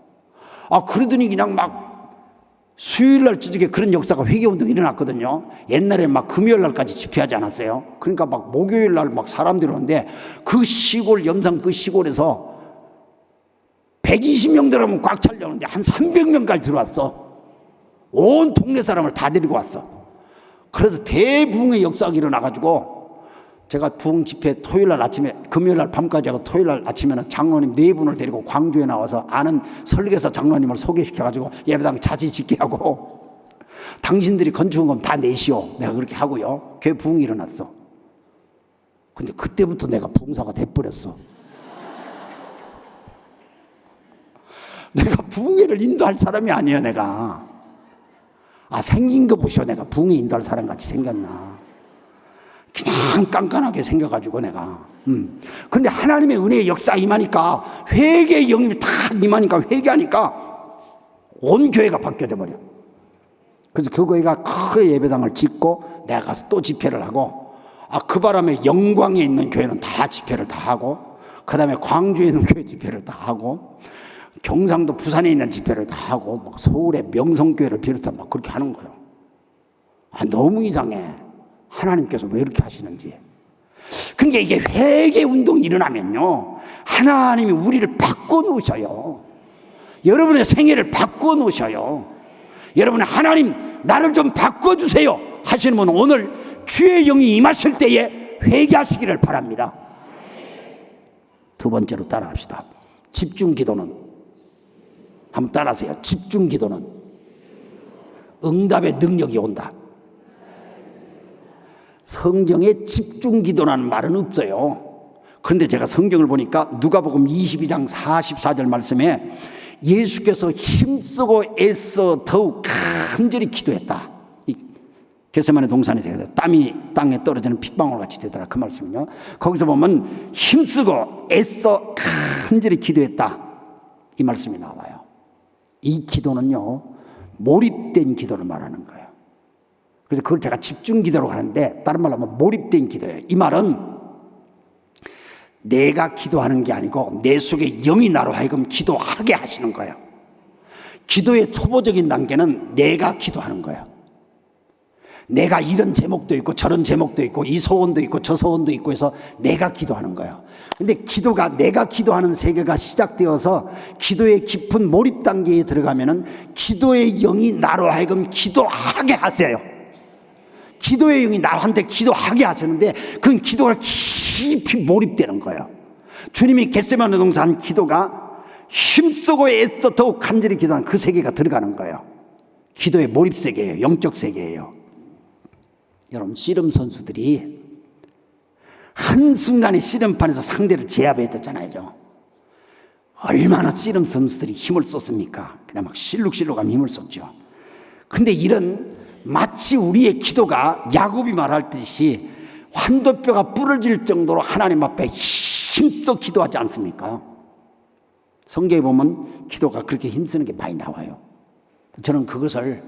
그러더니 그냥 막 수요일날 저녁에 그런 역사가 회개운동이 일어났거든요. 옛날에 막 금요일날까지 집회하지 않았어요. 그러니까 막 목요일날 막 사람들이 오는데 그 시골 염산 그 시골에서 120명 들어가면 꽉 차려는데 한 300명까지 들어왔어. 온 동네 사람을 다 데리고 왔어. 그래서 대부흥의 역사가 일어나가지고 제가 부흥 집회 토요일날 아침에 금요일날 밤까지 하고 토요일날 아침에는 장로님 4분을 데리고 광주에 나와서 아는 설계사 장로님을 소개시켜가지고 예배당 자지 짓게 하고 당신들이 건축한 건 다 내시오. 내가 그렇게 하고요. 교회 부흥이 일어났어. 근데 그때부터 내가 부흥사가 돼버렸어. 내가 부흥회를 인도할 사람이 아니에요. 내가 아, 생긴 거 보시오. 내가 붕에 인도할 사람같이 생겼나. 그냥 깐깐하게 생겨가지고 내가. 근데 하나님의 은혜의 역사 임하니까, 회개의 영임이 다 임하니까, 회개하니까 온 교회가 바뀌어져 버려. 그래서 그 교회가 큰 예배당을 짓고 내가 가서 또 집회를 하고, 그 바람에 영광에 있는 교회는 다 집회를 다 하고, 그 다음에 광주에 있는 교회 집회를 다 하고, 경상도 부산에 있는 집회를 다 하고, 막 서울의 명성교회를 비롯해 막 그렇게 하는 거예요. 너무 이상해. 하나님께서 왜 이렇게 하시는지. 그러니까 이게 회개 운동이 일어나면요, 하나님이 우리를 바꿔놓으셔요. 여러분의 생애를 바꿔놓으셔요. 여러분, 하나님 나를 좀 바꿔주세요 하시는 분은 오늘 주의 영이 임하실 때에 회개하시기를 바랍니다. 두 번째로 따라합시다. 집중 기도는, 한번 따라하세요. 집중 기도는 응답의 능력이 온다. 성경에 집중 기도라는 말은 없어요. 그런데 제가 성경을 보니까 누가복음 22장 44절 말씀에 예수께서 힘쓰고 애써 더욱 간절히 기도했다. 겟세마네 동산에 되거든. 땀이 땅에 떨어지는 핏방울 같이 되더라. 그 말씀은요. 거기서 보면 힘쓰고 애써 간절히 기도했다, 이 말씀이 나와요. 이 기도는요, 몰입된 기도를 말하는 거예요. 그래서 그걸 제가 집중 기도로 하는데, 다른 말로 하면 몰입된 기도예요. 이 말은 내가 기도하는 게 아니고 내 속에 영이 나로 하여금 기도하게 하시는 거예요. 기도의 초보적인 단계는 내가 기도하는 거예요. 내가 이런 제목도 있고 저런 제목도 있고 이 소원도 있고 저 소원도 있고 해서 내가 기도하는 거예요. 근데 기도가, 내가 기도하는 세계가 시작되어서 기도의 깊은 몰입 단계에 들어가면은 기도의 영이 나로 하여금 기도하게 하세요. 기도의 영이 나한테 기도하게 하시는데, 그건 기도가 깊이 몰입되는 거예요. 주님이 겟세마네 동산 기도가 힘쓰고 애써 더욱 간절히 기도하는 그 세계가 들어가는 거예요. 기도의 몰입 세계예요. 영적 세계예요. 여러분, 씨름 선수들이 한순간에 씨름판에서 상대를 제압해야 되잖아요. 얼마나 씨름 선수들이 힘을 썼습니까? 그냥 막 실룩실룩하면 힘을 썼죠. 근데 이런, 마치 우리의 기도가 야곱이 말할 듯이 환도뼈가 부러질 정도로 하나님 앞에 힘써 기도하지 않습니까? 성경에 보면 기도가 그렇게 힘쓰는 게 많이 나와요. 저는 그것을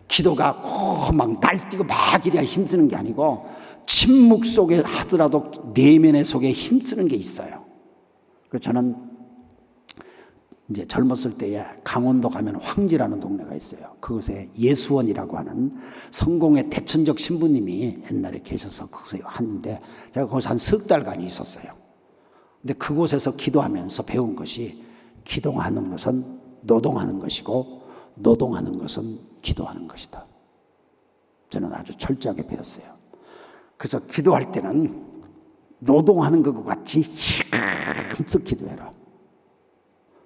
기도가 꼭 막 날뛰고 막 이래야 힘쓰는 게 아니고, 침묵 속에 하더라도 내면의 속에 힘쓰는 게 있어요. 그래서 저는 이제 젊었을 때에 강원도 가면 황지라는 동네가 있어요. 그곳에 예수원이라고 하는 성공의 대천적 신부님이 옛날에 계셔서 그곳에 하는데, 제가 거기서 한 석 달간 있었어요. 근데 그곳에서 기도하면서 배운 것이, 기도하는 것은 노동하는 것이고 노동하는 것은 기도하는 것이다. 저는 아주 철저하게 배웠어요. 그래서 기도할 때는 노동하는 것과 같이 힘써 기도해라.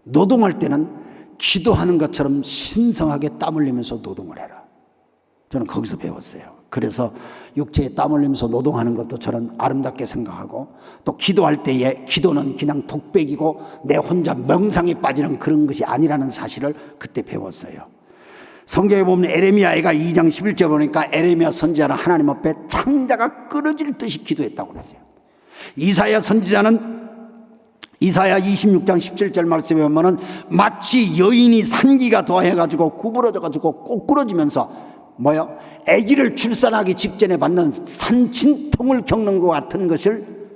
노동할 때는 기도하는 것처럼 신성하게 땀 흘리면서 노동을 해라. 저는 거기서 배웠어요. 그래서 육체에 땀 흘리면서 노동하는 것도 저는 아름답게 생각하고, 또 기도할 때에 기도는 그냥 독백이고 내 혼자 명상에 빠지는 그런 것이 아니라는 사실을 그때 배웠어요. 성경에 보면 에레미야가 2장 11절 보니까 에레미야 선지자는 하나님 앞에 창자가 끊어질 듯이 기도했다고 그랬어요. 이사야 선지자는 이사야 26장 17절 말씀에 보면은 마치 여인이 산기가 더해가지고 구부러져가지고 꼬꾸러지면서 아기를 출산하기 직전에 받는 산진통을 겪는 것 같은 것을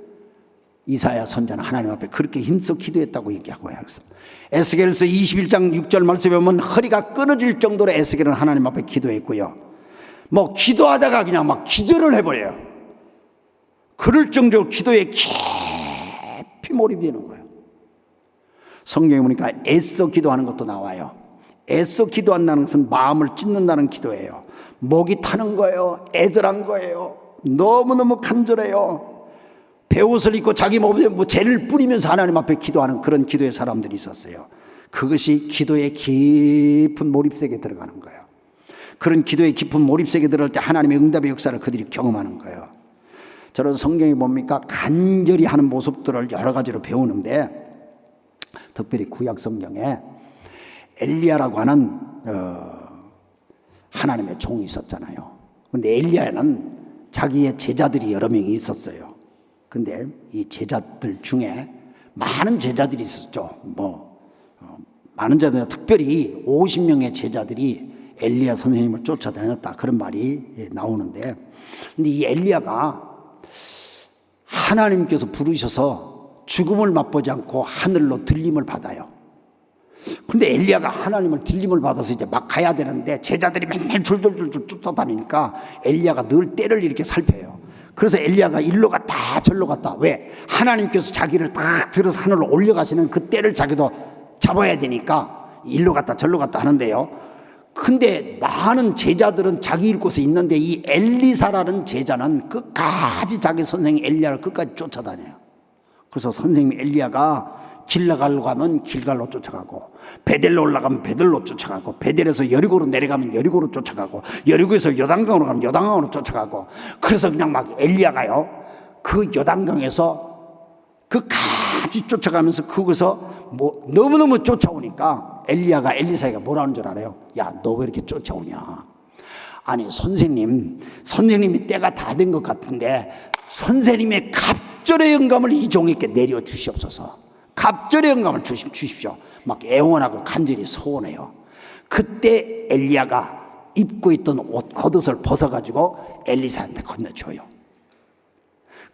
이사야 선지자는 하나님 앞에 그렇게 힘써 기도했다고 얘기하고 해요. 에스겔서 21장 6절 말씀에 보면 허리가 끊어질 정도로 에스겔은 하나님 앞에 기도했고요. 기도하다가 그냥 막 기절을 해버려요. 그럴 정도로 기도에 깊이 몰입이 되는 거예요. 성경에 보니까 애써 기도하는 것도 나와요. 애써 기도한다는 것은 마음을 찢는다는 기도예요. 목이 타는 거예요. 애절한 거예요. 너무너무 간절해요. 베옷을 입고 자기 몸에 재를 뿌리면서 하나님 앞에 기도하는 그런 기도의 사람들이 있었어요. 그것이 기도의 깊은 몰입색에 들어가는 거예요. 그런 기도의 깊은 몰입색에 들어갈 때 하나님의 응답의 역사를 그들이 경험하는 거예요. 저는 성경에 뭡니까? 간절히 하는 모습들을 여러 가지로 배우는데, 특별히 구약 성경에 엘리야라고 하는 하나님의 종이 있었잖아요. 근데 엘리야는 자기의 제자들이 여러 명이 있었어요. 근데 이 제자들 중에 많은 제자들이 있었죠. 많은 제자들, 특별히 50명의 제자들이 엘리야 선생님을 쫓아다녔다, 그런 말이 나오는데, 근데 이 엘리야가 하나님께서 부르셔서 죽음을 맛보지 않고 하늘로 들림을 받아요. 근데 엘리야가 하나님을 들림을 받아서 이제 막 가야 되는데 제자들이 맨날 줄줄줄 쫓아다니니까 엘리야가 늘 때를 이렇게 살펴요. 그래서 엘리야가 일로 갔다 저로 갔다. 왜? 하나님께서 자기를 딱 들어서 하늘로 올려가시는 그 때를 자기도 잡아야 되니까 일로 갔다 저로 갔다 하는데요. 근데 많은 제자들은 자기 일 곳에 있는데 이 엘리사라는 제자는 끝까지 자기 선생 엘리야를 끝까지 쫓아다녀요. 그래서 선생님 엘리야가 길갈로 가면 길갈로 쫓아가고, 베델로 올라가면 베델로 쫓아가고, 베델에서 여리고로 내려가면 여리고로 쫓아가고, 여리고에서 요단강으로 가면 요단강으로 쫓아가고, 그래서 그냥 막 엘리야가요 그 요단강에서 끝까지 쫓아가면서 그거서 너무너무 쫓아오니까 엘리야가 엘리사에게 뭐라는 줄 알아요? 야, 너 왜 이렇게 쫓아오냐? 아니 선생님이 때가 다 된 것 같은데 선생님의 갑절의 영감을 이 종에게 내려 주시옵소서. 갑절의 영감을 주십시오. 막 애원하고 간절히 소원해요. 그때 엘리야가 입고 있던 옷 겉옷을 벗어가지고 엘리사한테 건네줘요.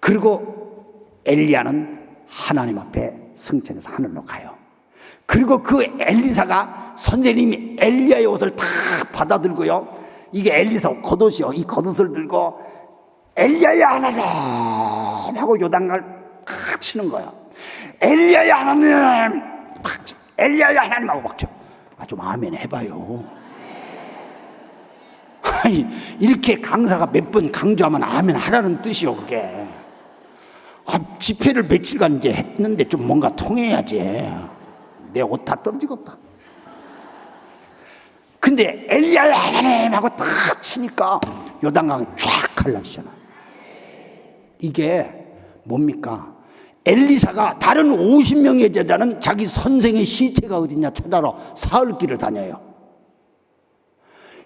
그리고 엘리야는 하나님 앞에 승천해서 하늘로 가요. 그리고 그 엘리사가 선생님이 엘리야의 옷을 다 받아들고요, 이게 엘리사 겉옷이요, 이 겉옷을 들고 엘리야야 하나님 하고 요단강을 팍 치는 거야. 엘리야야 하나님, 엘리야야 하나님 하고 막 쳐. 좀 아멘 해봐요. 아니, 이렇게 강사가 몇 번 강조하면 아멘 하라는 뜻이요, 그게. 집회를 며칠간 이제 했는데 좀 뭔가 통해야지. 내 옷 다 떨어지겠다. 근데 엘리야야 하나님 하고 탁 치니까 요단강이 쫙 갈라지잖아. 이게 뭡니까? 엘리사가 다른 50명의 제자는 자기 선생의 시체가 어딨냐 찾아러 사흘길을 다녀요.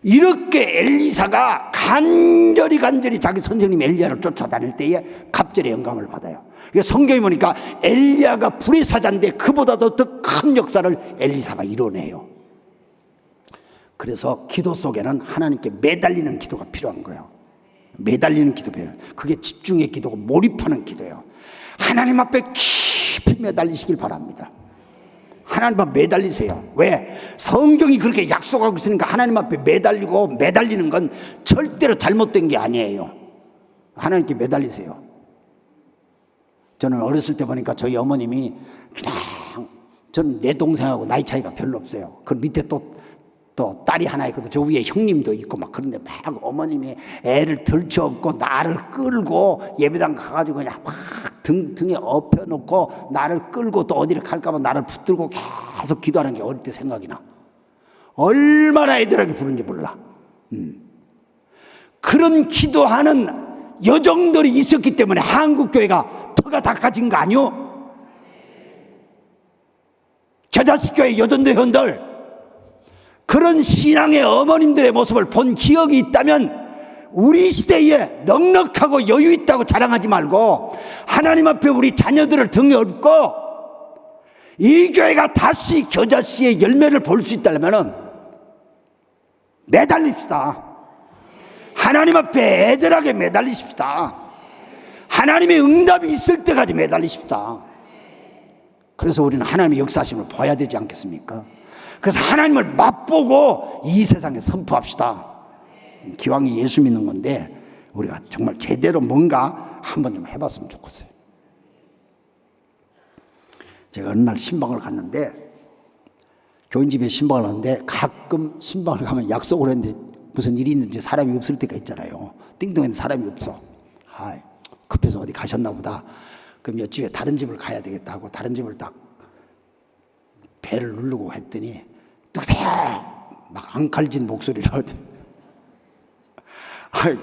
이렇게 엘리사가 간절히 자기 선생님 엘리야를 쫓아다닐 때에 갑절의 영광을 받아요. 성경에 보니까 엘리야가 불의 사자인데 그보다도 더 큰 역사를 엘리사가 이뤄내요. 그래서 기도 속에는 하나님께 매달리는 기도가 필요한 거예요. 매달리는 기도 필요해요. 그게 집중의 기도고 몰입하는 기도예요. 하나님 앞에 깊이 매달리시길 바랍니다. 하나님 앞에 매달리세요. 왜? 성경이 그렇게 약속하고 있으니까 하나님 앞에 매달리는 건 절대로 잘못된 게 아니에요. 하나님께 매달리세요. 저는 어렸을 때 보니까 저희 어머님이 그냥, 저는 내 동생하고 나이 차이가 별로 없어요. 그 밑에 또 딸이 하나 있거든. 저 위에 형님도 있고 막 그런데 막 어머님이 애를 들쳐업고 나를 끌고 예배당 가가지고 그냥 막 등에 엎혀놓고 나를 끌고 또 어디를 갈까봐 나를 붙들고 계속 기도하는 게 어릴 때 생각이 나. 얼마나 애들하게 부른지 몰라. 그런 기도하는 여정들이 있었기 때문에 한국교회가 터가 닦아진 거 아니요? 겨자씨교회 여전도회원들, 그런 신앙의 어머님들의 모습을 본 기억이 있다면 우리 시대에 넉넉하고 여유 있다고 자랑하지 말고 하나님 앞에 우리 자녀들을 등에 업고 이 교회가 다시 겨자씨의 열매를 볼 수 있다면 매달립시다. 하나님 앞에 애절하게 매달리십시다. 하나님의 응답이 있을 때까지 매달리십시다. 그래서 우리는 하나님의 역사심을 봐야 되지 않겠습니까? 그래서 하나님을 맛보고 이 세상에 선포합시다. 기왕이 예수 믿는 건데 우리가 정말 제대로 뭔가 한번 좀 해봤으면 좋겠어요. 제가 어느 날 신방을 갔는데, 교인집에 신방을 갔는데 가끔 신방을 가면 약속을 했는데 무슨 일이 있는지 사람이 없을 때가 있잖아요. 띵동에는 사람이 없어. 급해서 어디 가셨나 보다. 그럼 옆집에 다른 집을 가야 되겠다 하고 다른 집을 딱 배를 누르고 했더니 뚝새 막 앙칼진 목소리로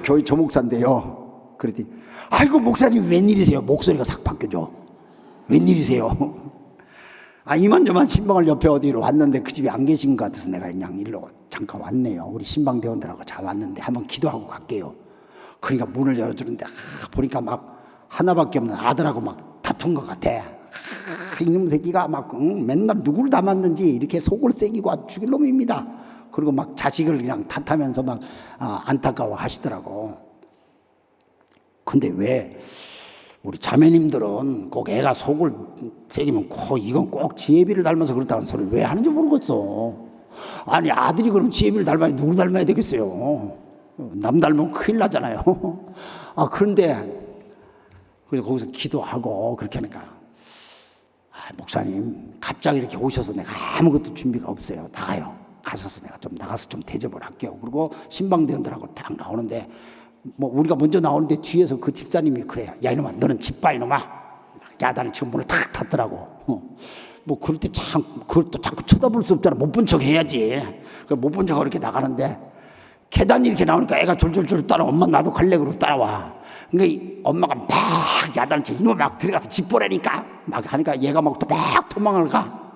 교회 저 목사인데요. 그랬더니 아이고 목사님 웬일이세요? 목소리가 싹 바뀌어져. 웬일이세요? 이만저만 신방을 옆에 어디로 왔는데 그 집에 안 계신 것 같아서 내가 그냥 일로 잠깐 왔네요. 우리 신방대원들하고 잘 왔는데 한번 기도하고 갈게요. 그러니까 문을 열어주는데 보니까 막 하나밖에 없는 아들하고 막 다툰 것 같아. 이놈 새끼가 막 맨날 누구를 닮았는지 이렇게 속을 새기고 아주 죽일 놈입니다. 그리고 막 자식을 그냥 탓하면서 막 안타까워 하시더라고. 근데 왜 우리 자매님들은 꼭 애가 속을 새기면 이건 꼭 지혜비를 닮아서 그렇다는 소리를 왜 하는지 모르겠어. 아니 아들이 그럼 지혜비를 닮아야 누구 닮아야 되겠어요. 남 닮으면 큰일 나잖아요. 그런데 그래서 거기서 기도하고 그렇게 하니까 목사님 갑자기 이렇게 오셔서 내가 아무것도 준비가 없어요. 나가요. 가셔서 내가 좀 나가서 좀 대접을 할게요. 그리고 신방대원들하고 딱 나오는데 뭐 우리가 먼저 나오는데 뒤에서 그 집사님이 그래요. 야 이놈아 너는 집 봐 이놈아. 야단을 치고 문을 탁 닫더라고. 뭐 그럴 때 참 그걸 또 자꾸 쳐다볼 수 없잖아. 못 본 척 해야지. 못 본 척하고 이렇게 나가는데 계단이 이렇게 나오니까 애가 졸졸졸 따라 엄마 나도 갈래 그러고 따라와. 그러니까 엄마가 막 야단을 쳐 이놈 막 들어가서 집 보라니까 막 하니까 얘가 막 도망을 가.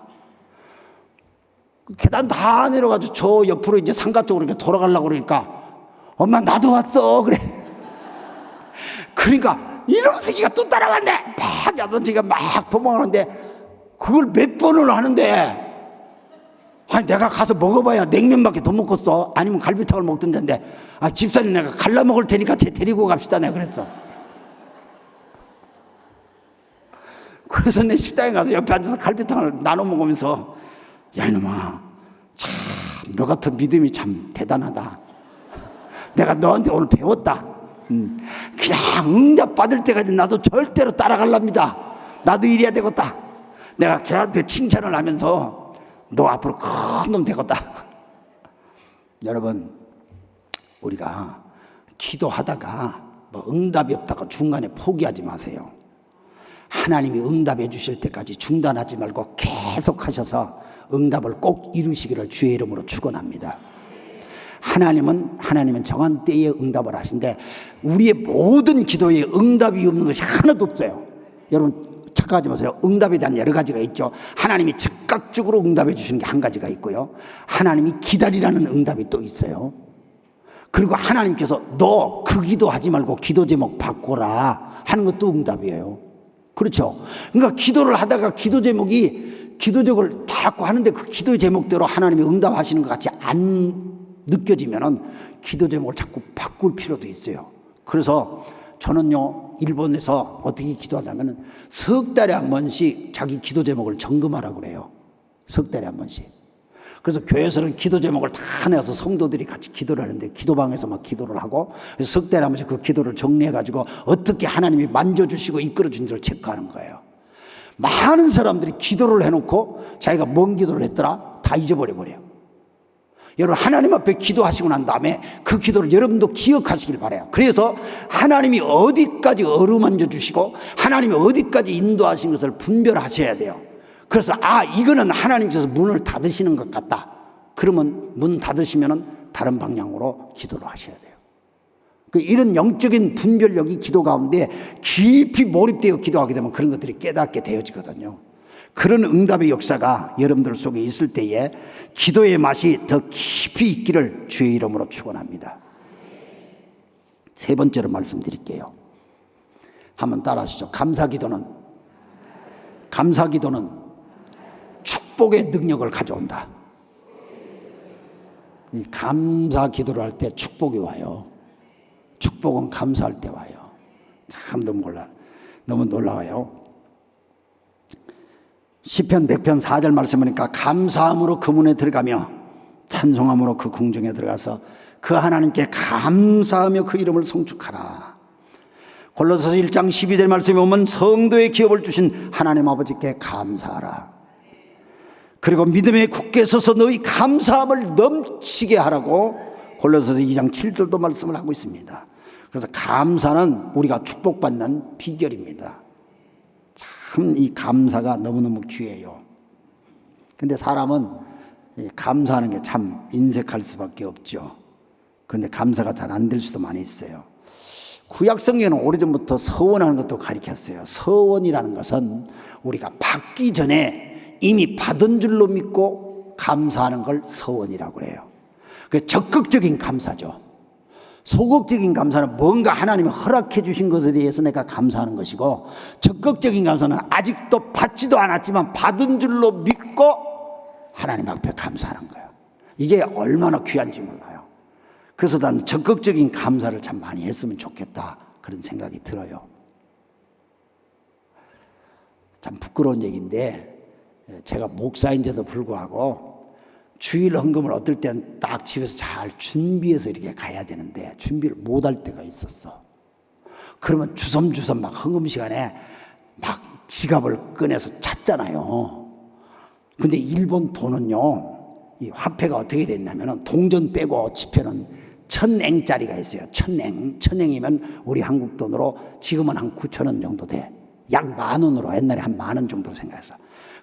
계단 다 내려가지고 저 옆으로 이제 상가 쪽으로 이렇게 돌아가려고 그러니까 엄마 나도 왔어 그래. 그러니까 이놈 새끼가 또 따라왔네. 막 야단치가 막 도망하는데 그걸 몇 번을 하는데 아니 내가 가서 먹어봐야 냉면밖에 더 먹겠어. 아니면 갈비탕을 먹던데 집사님 내가 갈라 먹을 테니까 쟤 데리고 갑시다 내가 그랬어. 그래서 내 식당에 가서 옆에 앉아서 갈비탕을 나눠 먹으면서 야 이놈아 참 너 같은 믿음이 참 대단하다. 내가 너한테 오늘 배웠다. 그냥 응답 받을 때까지 나도 절대로 따라갈랍니다. 나도 이래야 되겠다. 내가 걔한테 칭찬을 하면서 너 앞으로 큰 놈 되겠다. 여러분 우리가 기도하다가 뭐 응답이 없다고 중간에 포기하지 마세요. 하나님이 응답해 주실 때까지 중단하지 말고 계속 하셔서 응답을 꼭 이루시기를 주의 이름으로 축원합니다. 하나님은 정한 때에 응답을 하신데 우리의 모든 기도에 응답이 없는 것이 하나도 없어요. 여러분 착각하지 마세요. 응답에 대한 여러 가지가 있죠. 하나님이 즉각적으로 응답해 주시는 게 한 가지가 있고요. 하나님이 기다리라는 응답이 또 있어요. 그리고 하나님께서 너 그 기도하지 말고 기도 제목 바꿔라 하는 것도 응답이에요. 그렇죠. 그러니까 기도를 하다가 기도 제목을 자꾸 하는데 그 기도 제목대로 하나님이 응답하시는 것 같이 안 느껴지면은 기도 제목을 자꾸 바꿀 필요도 있어요. 그래서 저는요 일본에서 어떻게 기도하냐면은 석 달에 한 번씩 자기 기도 제목을 점검하라고 그래요. 석 달에 한 번씩. 그래서 교회에서는 기도 제목을 다 내서 성도들이 같이 기도를 하는데 기도방에서 막 기도를 하고 석 달에 한 번씩 그 기도를 정리해 가지고 어떻게 하나님이 만져주시고 이끌어 주는지를 체크하는 거예요. 많은 사람들이 기도를 해놓고 자기가 뭔 기도를 했더라 다 잊어버려 버려요. 여러분 하나님 앞에 기도하시고 난 다음에 그 기도를 여러분도 기억하시길 바라요. 그래서 하나님이 어디까지 어루만져 주시고 하나님이 어디까지 인도하신 것을 분별하셔야 돼요. 그래서 이거는 하나님께서 문을 닫으시는 것 같다. 그러면 문 닫으시면은 다른 방향으로 기도를 하셔야 돼요. 이런 영적인 분별력이 기도 가운데 깊이 몰입되어 기도하게 되면 그런 것들이 깨닫게 되어지거든요. 그런 응답의 역사가 여러분들 속에 있을 때에 기도의 맛이 더 깊이 있기를 주의 이름으로 축원합니다. 세 번째로 말씀드릴게요. 한번 따라하시죠. 감사기도는 축복의 능력을 가져온다. 이 감사 기도를 할 때 축복이 와요. 축복은 감사할 때 와요. 참 너무 놀라워요. 시편 100편 4절 말씀하니까 감사함으로 그 문에 들어가며 찬송함으로 그 궁정에 들어가서 그 하나님께 감사하며 그 이름을 송축하라. 골로새서 1장 12절 말씀에 보면 성도의 기업을 주신 하나님 아버지께 감사하라. 그리고 믿음에 굳게 서서 너희 감사함을 넘치게 하라고 골로새서 2장 7절도 말씀을 하고 있습니다. 그래서 감사는 우리가 축복받는 비결입니다. 참 이 감사가 너무너무 귀해요. 근데 사람은 감사하는 게 참 인색할 수밖에 없죠. 그런데 감사가 잘 안 될 수도 많이 있어요. 구약 성경에는 오래전부터 서원하는 것도 가르쳤어요. 서원이라는 것은 우리가 받기 전에 이미 받은 줄로 믿고 감사하는 걸 서원이라고 해요. 그 적극적인 감사죠. 소극적인 감사는 뭔가 하나님이 허락해 주신 것에 대해서 내가 감사하는 것이고, 적극적인 감사는 아직도 받지도 않았지만 받은 줄로 믿고 하나님 앞에 감사하는 거예요. 이게 얼마나 귀한지 몰라요. 그래서 난 적극적인 감사를 참 많이 했으면 좋겠다, 그런 생각이 들어요. 참 부끄러운 얘기인데, 제가 목사인데도 불구하고 주일 헌금을 어떨 때는 딱 집에서 잘 준비해서 이렇게 가야 되는데 준비를 못할 때가 있었어. 그러면 주섬주섬 막 헌금 시간에 막 지갑을 꺼내서 찾잖아요. 근데 일본 돈은요, 이 화폐가 어떻게 됐냐면은 동전 빼고 지폐는 1000앵짜리가 있어요. 1000앵. 1000앵이면 우리 한국 돈으로 지금은 한 9,000원 정도 돼. 약 10,000원으로, 옛날에 한 10,000원 정도 생각했어.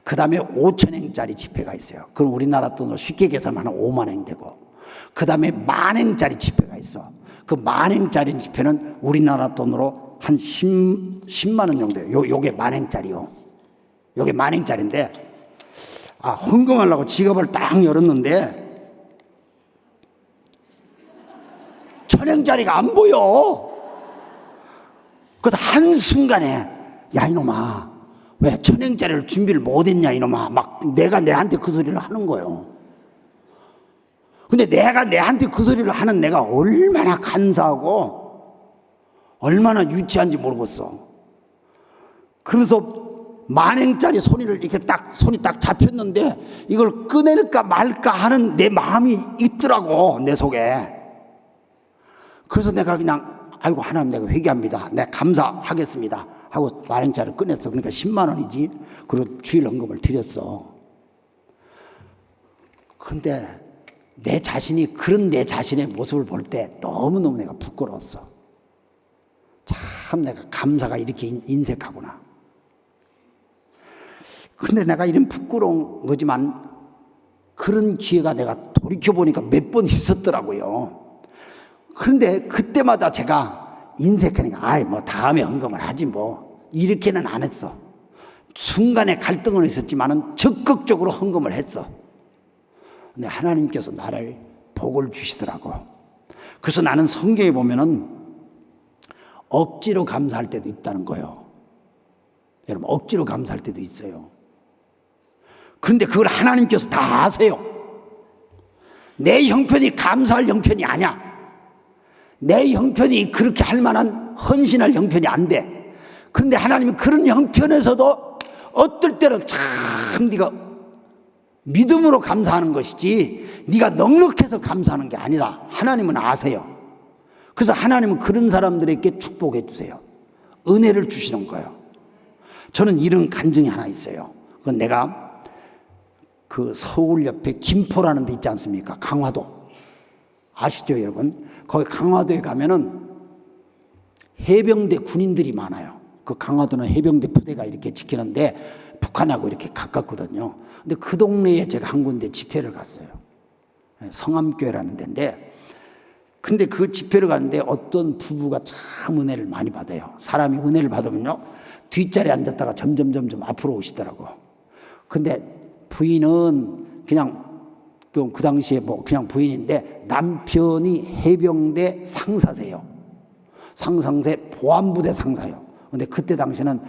그 다음에 5,000앵짜리 지폐가 있어요. 그럼 우리나라 돈으로 쉽게 계산하면 50,000원 되고, 그 다음에 10,000앵짜리 지폐가 있어. 그 10,000앵짜리 지폐는 우리나라 돈으로 한 10만 원 정도예요. 요게 10,000앵짜리요. 요게 10,000앵짜리인데, 헌금하려고 지갑을 딱 열었는데 1,000앵짜리가 안 보여. 그래서 한순간에, 야 이놈아, 왜 1,000앵짜리를 준비를 못했냐 이놈아, 막 내가 내한테 그 소리를 하는 거예요. 근데 내가 내한테 그 소리를 하는 내가 얼마나 간사하고 얼마나 유치한지 모르겠어. 그래서 10,000앵짜리 손이 딱 잡혔는데 이걸 꺼낼까 말까 하는 내 마음이 있더라고, 내 속에. 그래서 내가 그냥, 아이고 하나님 내가 회개합니다, 내가 감사하겠습니다 하고 10,000앵짜리를 꺼냈어. 그러니까 10만 원이지. 그리고 주일 헌금을 드렸어. 그런데 내 자신이, 그런 내 자신의 모습을 볼 때 너무너무 내가 부끄러웠어. 참 내가 감사가 이렇게 인색하구나. 근데 내가 이런 부끄러운 거지만 그런 기회가 내가 돌이켜보니까 몇 번 있었더라고요. 그런데 그때마다 제가 인색하니까, 뭐 다음에 헌금을 하지 뭐, 이렇게는 안 했어. 순간에 갈등은 있었지만은 적극적으로 헌금을 했어. 근데 하나님께서 나를 복을 주시더라고. 그래서 나는 성경에 보면은 억지로 감사할 때도 있다는 거예요. 여러분, 억지로 감사할 때도 있어요. 그런데 그걸 하나님께서 다 아세요. 내 형편이 감사할 형편이 아니야. 내 형편이 그렇게 할 만한 헌신할 형편이 안 돼. 그런데 하나님은 그런 형편에서도 어떨 때는 참 네가 믿음으로 감사하는 것이지 네가 넉넉해서 감사하는 게 아니다. 하나님은 아세요. 그래서 하나님은 그런 사람들에게 축복해 주세요. 은혜를 주시는 거예요. 저는 이런 간증이 하나 있어요. 그건 내가 그 서울 옆에 김포라는 데 있지 않습니까? 강화도. 아시죠, 여러분? 거기 강화도에 가면은 해병대 군인들이 많아요. 그 강화도는 해병대 부대가 이렇게 지키는데 북한하고 이렇게 가깝거든요. 근데 그 동네에 제가 한 군데 집회를 갔어요. 성암교회라는 데인데, 근데 그 집회를 갔는데 어떤 부부가 참 은혜를 많이 받아요. 사람이 은혜를 받으면요, 뒷자리에 앉았다가 점점 앞으로 오시더라고. 근데 부인은 그냥 그 당시에 뭐 그냥 부인인데 남편이 해병대 상사세요. 상상세 보안부대 상사요. 근데 그때 당시에는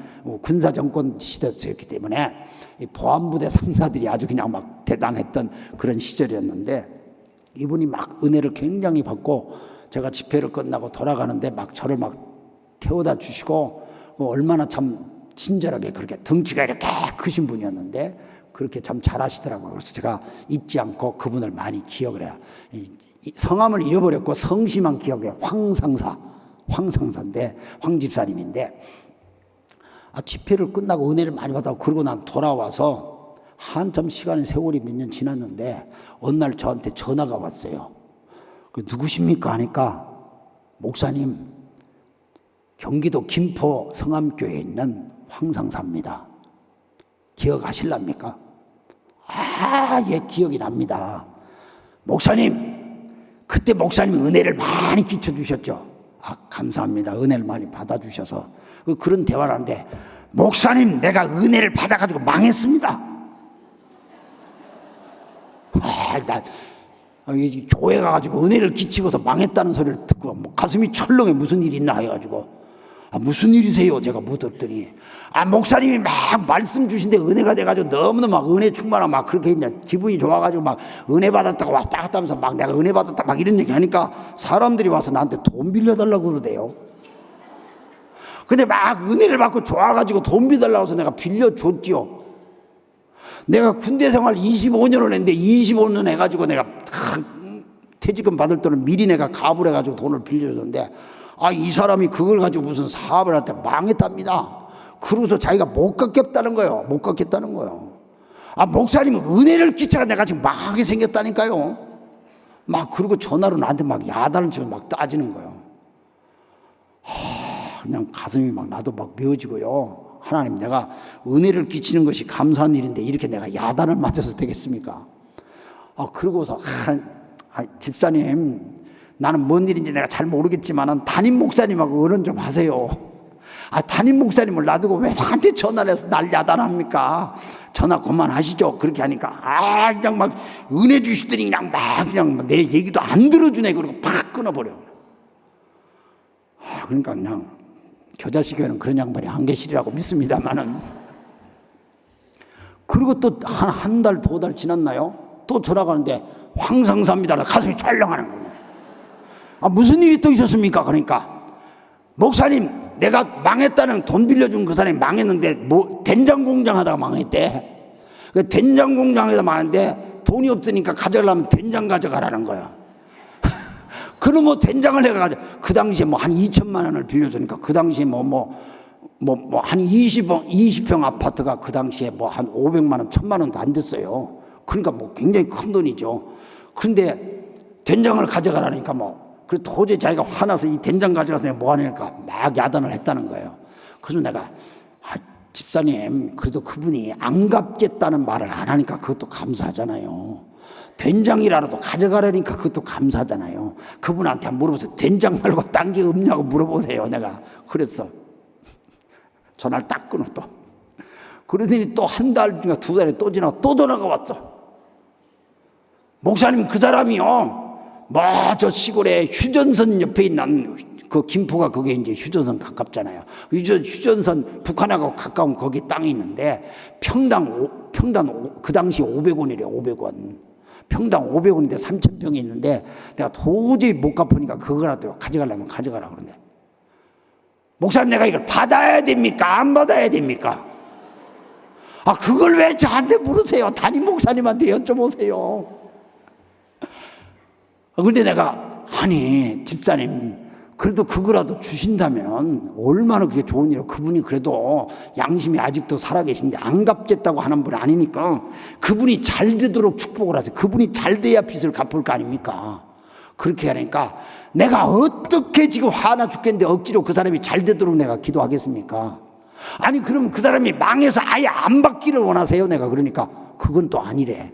군사 정권 시대였기 때문에 이 보안부대 상사들이 아주 그냥 막 대단했던 그런 시절이었는데, 이분이 막 은혜를 굉장히 받고 제가 집회를 끝나고 돌아가는데 막 저를 막 태워다 주시고, 얼마나 참 친절하게, 그렇게 덩치가 이렇게 크신 분이었는데 그렇게 참 잘하시더라고요. 그래서 제가 잊지 않고 그분을 많이 기억을 해요. 이 성함을 잃어버렸고 성씨만 기억해요. 황상사인데, 황 집사님인데, 집회를 끝나고 은혜를 많이 받아고 그러고 난 돌아와서 한참 시간이, 세월이 몇 년 지났는데 어느 날 저한테 전화가 왔어요. 누구십니까 하니까, 목사님, 경기도 김포 성암교회에 있는 황상사입니다. 기억하실랍니까? 예, 기억이 납니다. 목사님, 그때 목사님이 은혜를 많이 끼쳐주셨죠? 감사합니다. 은혜를 많이 받아주셔서. 그런 대화를 하는데, 목사님, 내가 은혜를 받아가지고 망했습니다. 이 교회 가가지고 은혜를 끼치고서 망했다는 소리를 듣고 뭐 가슴이 철렁해. 무슨 일이 있나 해가지고 무슨 일이세요? 제가 묻었더니 목사님이 막 말씀 주신데 은혜가 돼가지고 너무너무 막 은혜 충만하고 막 그렇게 이제 기분이 좋아가지고 막 은혜 받았다고 왔다 갔다 하면서 막 내가 은혜 받았다 막 이런 얘기 하니까 사람들이 와서 나한테 돈 빌려달라고 그러대요. 근데 막 은혜를 받고 좋아가지고 돈 빌려달라고 해서 내가 빌려줬지요. 내가 군대 생활 25년을 했는데 25년 해가지고 내가 퇴직금 받을 돈을 미리 내가 가불 해가지고 돈을 빌려줬는데 이 사람이 그걸 가지고 무슨 사업을 할 때 망했답니다. 그러고서 자기가 못 갚겠다는 거예요. 못 갚겠다는 거예요. 목사님은 은혜를 끼쳐가 내가 지금 망하게 생겼다니까요. 막 그리고 전화로 나한테 막 야단을 치면서 막 따지는 거예요. 그냥 가슴이 막 나도 막 메어지고요. 하나님, 내가 은혜를 끼치는 것이 감사한 일인데 이렇게 내가 야단을 맞아서 되겠습니까? 그러고서 집사님, 나는 뭔 일인지 내가 잘 모르겠지만 담임 목사님하고 의논 좀 하세요. 담임 목사님을 놔두고 왜 나한테 전화를 해서 날 야단합니까? 전화 그만하시죠. 그렇게 하니까 그냥 막 은혜 주시더니 그냥 내 얘기도 안 들어주네. 그러고 팍 끊어버려. 그러니까 그냥 교자식에는 그런 양반이 안 계시리라고 믿습니다만은. 그리고 또 한 달, 2달 지났나요? 또 전화가 오는데 황상사입니다. 가슴이 찰렁하는 거예요. 무슨 일이 또 있었습니까? 그러니까 목사님, 내가 망했다는, 돈 빌려준 그 사람이 망했는데 된장 공장 하다가 망했대. 된장 공장에서 망했는데 돈이 없으니까 가져가려면 된장 가져가라는 거야. 그럼 된장을 해가지고 그 당시에 한 2천만 원을 빌려주니까 그 당시에 한 20평 아파트가 그 당시에 한 500만 원, 1000만 원도 안 됐어요. 그러니까 굉장히 큰 돈이죠. 그런데 된장을 가져가라니까 그 도저히 자기가 화나서 이 된장 가져가서 뭐 하니까 막 야단을 했다는 거예요. 그래서 내가 집사님, 그래도 그분이 안 갚겠다는 말을 안 하니까 그것도 감사하잖아요. 된장이라도 가져가라니까 그것도 감사하잖아요. 그분한테 물어보세요. 된장 말고 딴 게 없냐고 물어보세요. 내가 그랬어. 전화를 딱 끊어 또. 그러더니 또 한 달인가 2달이 또 지나고 또 전화가 왔어. 목사님, 그 사람이요, 저 시골에 휴전선 옆에 있는 그 김포가 거기에 이제 휴전선 가깝잖아요. 휴전선 북한하고 가까운 거기 땅이 있는데 평당 그 당시 500원이래. 500원. 평당 500원인데 3,000평이 있는데 내가 도저히 못 갚으니까 그거라도 가져가려면 가져가라 그러는데, 목사님, 내가 이걸 받아야 됩니까? 안 받아야 됩니까? 그걸 왜 저한테 물으세요? 담임 목사님한테 여쭤보세요. 그런데 내가 집사님, 그래도 그거라도 주신다면 얼마나 그게 좋은 일이에요. 그분이 그래도 양심이 아직도 살아계신데 안 갚겠다고 하는 분이 아니니까 그분이 잘 되도록 축복을 하세요. 그분이 잘 돼야 빚을 갚을 거 아닙니까? 그렇게 하니까 내가 어떻게 지금 화나 죽겠는데 억지로 그 사람이 잘 되도록 내가 기도하겠습니까? 그럼 그 사람이 망해서 아예 안 받기를 원하세요? 내가 그러니까 그건 또 아니래.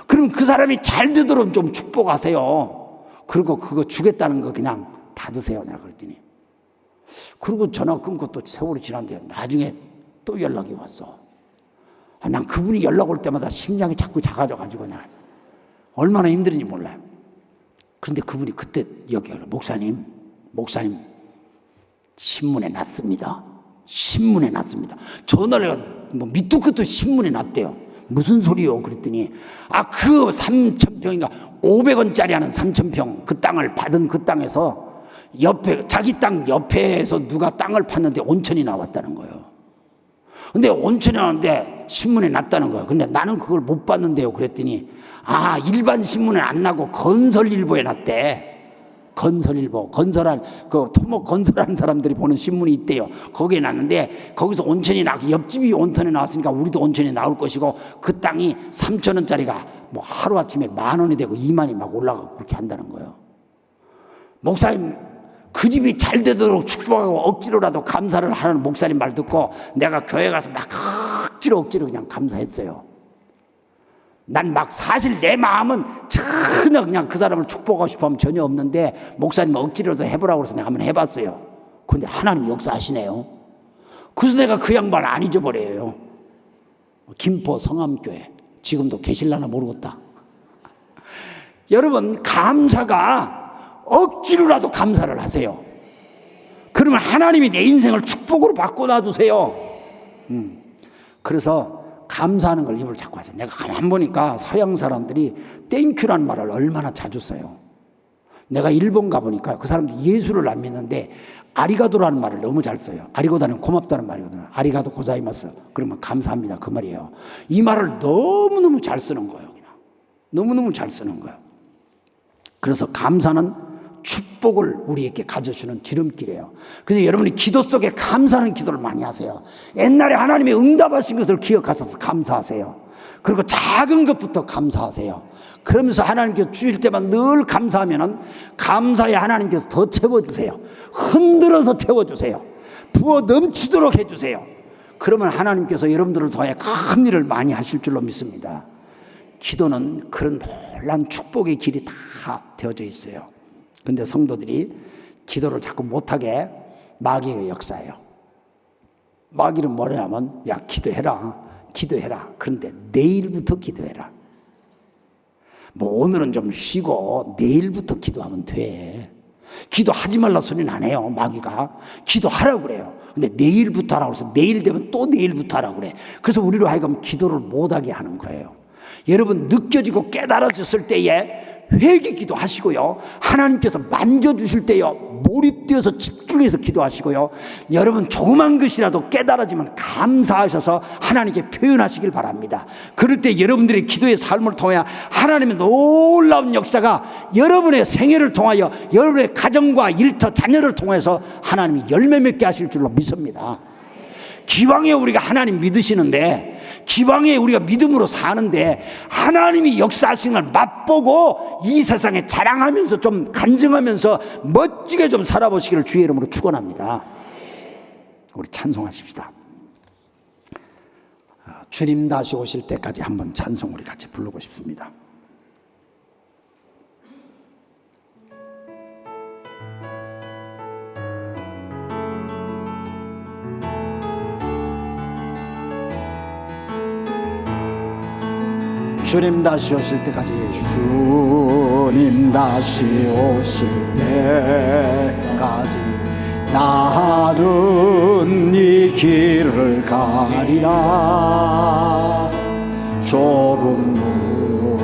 그럼 그 사람이 잘 되도록 좀 축복하세요. 그리고 그거 주겠다는 거 그냥 받으세요. 내가 그랬더니. 그리고 전화 끊고 또 세월이 지났는데 나중에 또 연락이 왔어. 난 그분이 연락 올 때마다 심장이 자꾸 작아져가지고 난 얼마나 힘든지 몰라요. 그런데 그분이 그때 여기를 목사님 신문에 났습니다. 신문에 났습니다. 전화를 밑도 끝도 신문에 났대요. 무슨 소리요? 그랬더니 그 3,000평인가 500원짜리 하는 3,000평 그 땅을 받은 그 땅에서 자기 땅 옆에서 누가 땅을 팠는데 온천이 나왔다는 거예요. 근데 온천이 나왔는데 신문에 났다는 거예요. 근데 나는 그걸 못 봤는데요. 그랬더니 일반 신문에 안 나고 건설일보에 났대. 건설일보, 토목 건설하는 사람들이 보는 신문이 있대요. 거기에 났는데 거기서 온천이 나고 옆집이 온천에 나왔으니까 우리도 온천에 나올 것이고 그 땅이 3,000원짜리가 하루아침에 10,000원이 되고 20,000이 막 올라가고 그렇게 한다는 거예요. 목사님, 그 집이 잘 되도록 축복하고 억지로라도 감사를 하는 목사님 말 듣고 내가 교회 가서 막 억지로 그냥 감사했어요. 난 사실 내 마음은 전혀 그냥 그 사람을 축복하고 싶어 하면 전혀 없는데 목사님 억지로도 해보라고 해서 내가 한번 해봤어요. 근데 하나님 역사하시네요. 그래서 내가 그 양반을 안 잊어버려요. 김포 성암교회 지금도 계실라나 모르겠다. 여러분, 감사가 억지로라도 감사를 하세요. 그러면 하나님이 내 인생을 축복으로 바꿔놔주세요. 그래서 감사하는 걸 입을 자꾸 하세요. 내가 가만 보니까 서양 사람들이 땡큐라는 말을 얼마나 자주 써요. 내가 일본 가보니까 그 사람들이 예수를 안 믿는데 아리가도라는 말을 너무 잘 써요. 아리고다는 고맙다는 말이거든요. 아리가도 고자이마스. 그러면 감사합니다, 그 말이에요. 이 말을 너무너무 잘 쓰는 거예요. 그냥 너무너무 잘 쓰는 거예요. 그래서 감사는 축복을 우리에게 가져주는 지름길이에요. 그래서 여러분이 기도 속에 감사하는 기도를 많이 하세요. 옛날에 하나님의 응답하신 것을 기억하셔서 감사하세요. 그리고 작은 것부터 감사하세요. 그러면서 하나님께서 주실 때만 늘 감사하면은 감사에 하나님께서 더 채워주세요. 흔들어서 채워주세요. 부어 넘치도록 해주세요. 그러면 하나님께서 여러분들을 통해 큰 일을 많이 하실 줄로 믿습니다. 기도는 그런 놀란 축복의 길이 다 되어져 있어요. 그런데 성도들이 기도를 자꾸 못하게 마귀의 역사예요. 마귀는 뭐냐면, 야, 기도해라, 기도해라. 그런데 내일부터 기도해라. 뭐 오늘은 좀 쉬고 내일부터 기도하면 돼. 기도하지 말라 소리는 안 해요. 마귀가 기도하라고 그래요. 근데 내일부터 하라고 해서 내일 되면 또 내일부터 하라고 그래. 그래서 우리로 하여금 기도를 못하게 하는 거예요. 여러분, 느껴지고 깨달아졌을 때에 회개 기도하시고요, 하나님께서 만져주실 때요 몰입되어서 집중해서 기도하시고요, 여러분 조그만 것이라도 깨달아지면 감사하셔서 하나님께 표현하시길 바랍니다. 그럴 때 여러분들의 기도의 삶을 통해 하나님의 놀라운 역사가 여러분의 생애를 통하여 여러분의 가정과 일터 자녀를 통해서 하나님이 열매 맺게 하실 줄로 믿습니다. 기왕에 우리가 하나님 믿으시는데, 기왕에 우리가 믿음으로 사는데 하나님이 역사하시는 걸 맛보고 이 세상에 자랑하면서 좀 간증하면서 멋지게 좀 살아보시기를 주의 이름으로 축원합니다. 우리 찬송하십시다. 주님 다시 오실 때까지 한번 찬송 우리 같이 부르고 싶습니다. 주님 다시 오실 때까지, 주님 다시 오실 때까지 나는 이 길을 가리라. 좁은 문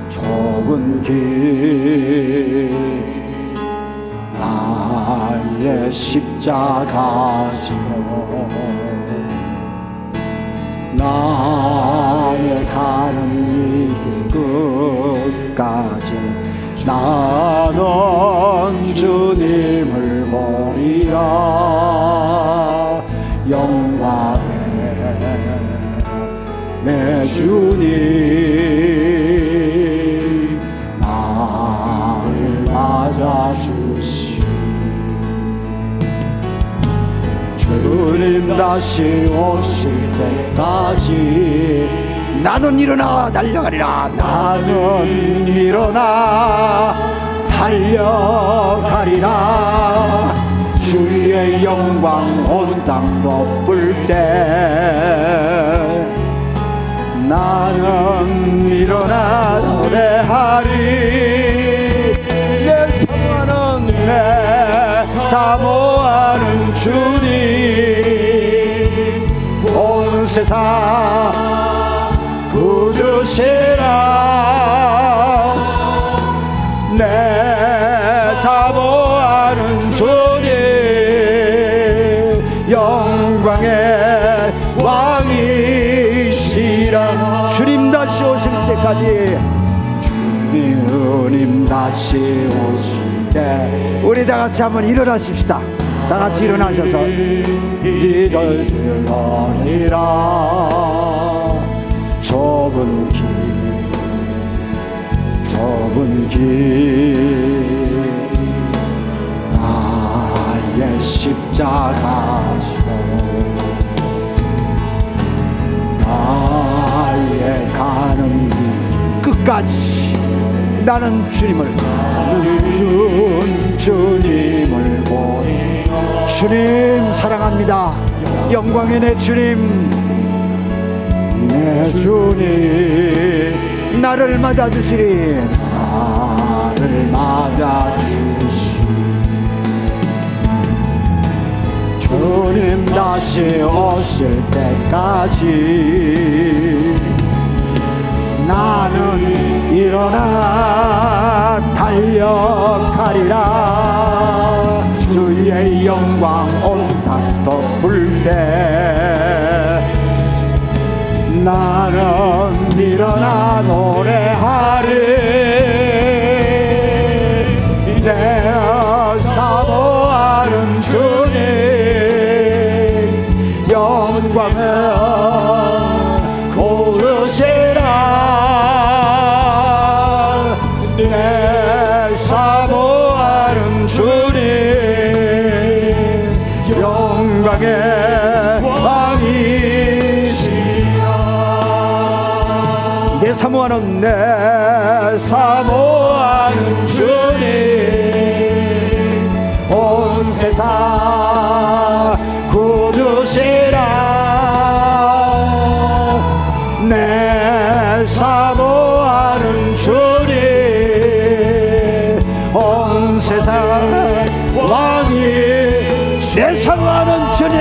좁은 길 나의 십자가 지고 나의 가는 이 끝까지 나는 주님을 보리라. 영광의 내 주님 나를 맞아주시. 주님 다시 오실 때까지 나는 일어나 달려가리라. 나는 일어나 달려가리라. 주의 영광 온 땅 덮을 때 나는 일어나 노래하리. 내 사모하는 내 사모하는 주님 온 세상 구주시라. 내 사모하는 주님 영광의 왕이시라. 주님 다시 오실 때까지, 주님 다시 오실 때 우리 다 같이 한번 일어나십시다. 다 같이 일어나셔서 이들 들으리라. 좁은 길 나의 십자가 지고 나의 가는 길 끝까지 나는 주님을 보니. 주님 사랑합니다. 영광의 내 주님, 내 주님 나를 맞아주시리. 나를 맞아주시리. 주님 다시 오실 때까지 나는 일어나 달려가리라. 주의 영광 온탕 덮을 때 나는 일어나 노래하리. 내 사모하는 주님 영광을 고르시라. 내 사모하는 주님 영광의 왕이시라. 내 사모하는 주님 온 세상 구주시라. 내 사모하는 주님 온 세상 왕이. 내 사모하는 주님,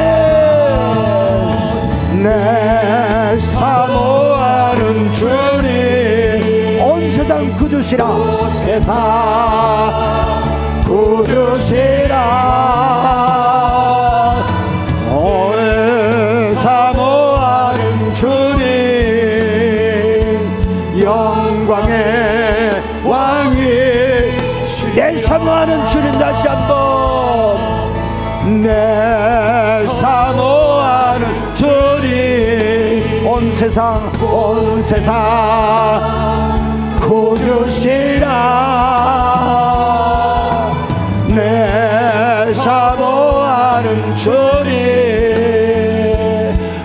내 사모하는 주님 온 세상 구주시라. 세상 구주시라. 온 사모하는 주님 영광의 왕이. 내 사모하는 주님 다시 한번. 내 사모하는 주님 온 세상 구주시라. 내 사모하는 주님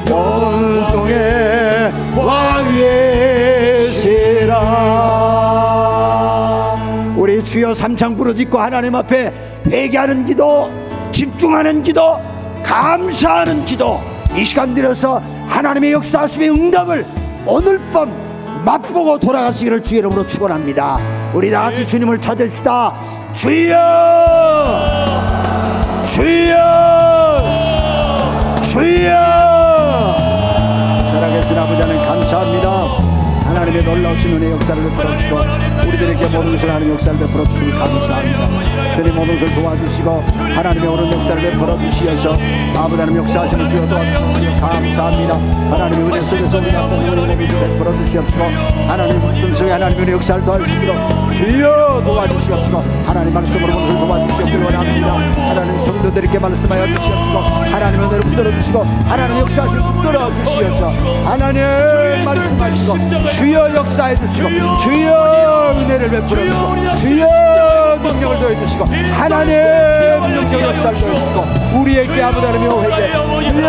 온통의 왕이시라. 우리 주여 삼창 부르짖고 하나님 앞에 회개하는 기도, 집중하는 기도, 감사하는 기도, 이 시간 들여서 하나님의 역사하심의 응답을 오늘 밤 맛보고 돌아가시기를 주의 이름으로 축원합니다. 우리 다같이 주님을 찾읍시다. 주여, 주여, 주여. 살아계신 아버지 하나님 감사합니다. 하나님의 놀라우신 은혜의 역사를 베풀어 주시고 우리들에게 모든 것을 하는 역사를 베풀어 주시니 감사합니다. 주님 모든 것을 도와주시고 하나님의 오른 역사를 베풀어 주시어서 아버지 하나님 역사하시는 주여 도와주시니 감사합니다. 하나님의 은혜 속에서 우리 앞에 모든 것을 베풀어 주시옵시고 하나님 말씀 속에 하나님의 은혜 역사를 도와주시도록 주여 도와주시옵시고 하나님 말씀으로 모든 것을 도와주시옵기를 원합니다. 하나님 성도들에게 말씀하여 주시옵시고 하나님의 은혜를 붙들어 주시고 하나님의 역사하시는 붙들어 주시어서 하나님 말씀하시고 주여 역사해 주시고 주여 은혜를 베풀어 주시고 주여 능력을 더해 주시고 하나님 능력 역사를 더해 주시고 우리에게 아버지 하나님의 회개 주여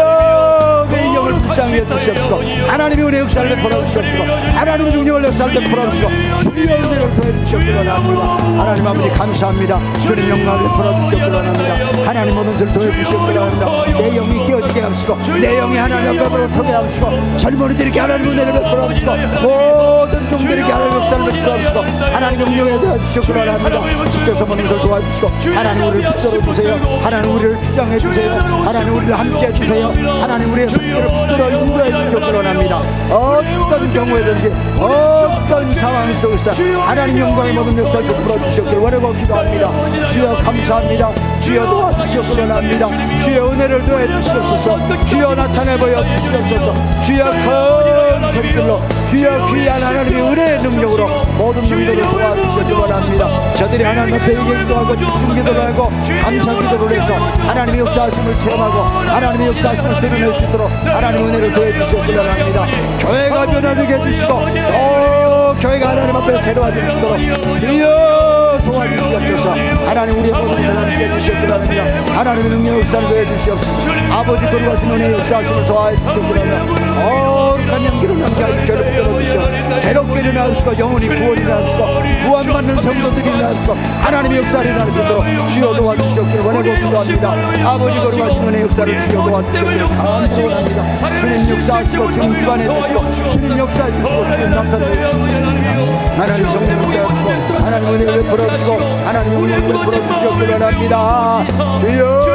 내 영을 불쌍히 해주시옵시고 하나님의 은혜 역사를 베풀어 주시옵시고 하나님의 능력을 역사를 베풀어 주시고 주여 은혜를 더해 주시옵기를 원합니다. 하나님 아버지 감사합니다. 주님 영광을 베풀어 주시옵기를 원합니다. 하나님 모든 것을 더해 주시옵기를 원합니다. 내 영이 깨어지게 하시고 내 영이 하나님 앞으로 서게 하시고 젊은이들에게 하나님의 은혜를 베풀어 주시고 모든 종들에게 하나님의 역사를 베풀어 주시고 하나님의 능력에 대해 주시옵기를 원합니다. 주께서 모든 것을 도와주시고 하나님 우리를 붙들어 주세요. 하나님 우리를 주장해 주세요. 하나님 우리를 함께 해주세요. 하나님 우리의 손길을 붙들어 인도해 주시옵기를 원합니다. 어떤 경우에든지 어떤 상황 속에서 하나님 영광의 모든 역사를 베풀어 주시옵기를 원하고 기도합니다. 주여 감사합니다. 주여 도와주시옵기를 원합니다. 주여 은혜를 더해 주시옵소서. 주여 나타내 보여 주시옵소서. 주여 큰 손길로 주여 귀한 하나님의 은혜의 능력으로 모든 분들을 도와주시옵기를 원합니다. 저들이 하나님 앞에 기도하고 집중 기도를 하고 감사 기도를 해서 하나님의 역사하심을 체험하고 하나님의 역사하심을 드러낼 수 있도록 하나님의 은혜를 더해 주시옵기를 원합니다. 교회가 변화되게 해주시고 또 교회가 하나님 앞에 새로워질 수 있도록 주여 도와주시옵소서. 하나님 우리의 모든 것을 함께 해주시옵기를 원합니다. 하나님의 능력 역사를 더해 주시옵소서. 아버지 거룩하신 은혜의 역사하심을 도와해 주시옵기를 원합니다. 거룩한 연기를 연기하여 교회를 끌어주시오. 새롭게 일어나시고 영혼이 구원이 일어나시고 구원받는 성도들이 일어나시고 하나님의 역사를 일어나시도록 주여 도와주시옵기를 원하고 기도합니다. 아버지 거룩하신 은혜의 역사를 주여 도와주시옵기를 감사합니다. 주님 역사하시고 주님 주관해 주시고 주님 역사해 주시고 주님 나타내 주시고 하나님 성령 주시옵시고 하나님 은혜 베풀어 주시고 하나님 은혜 베풀어 주시옵기 바랍니다. 주여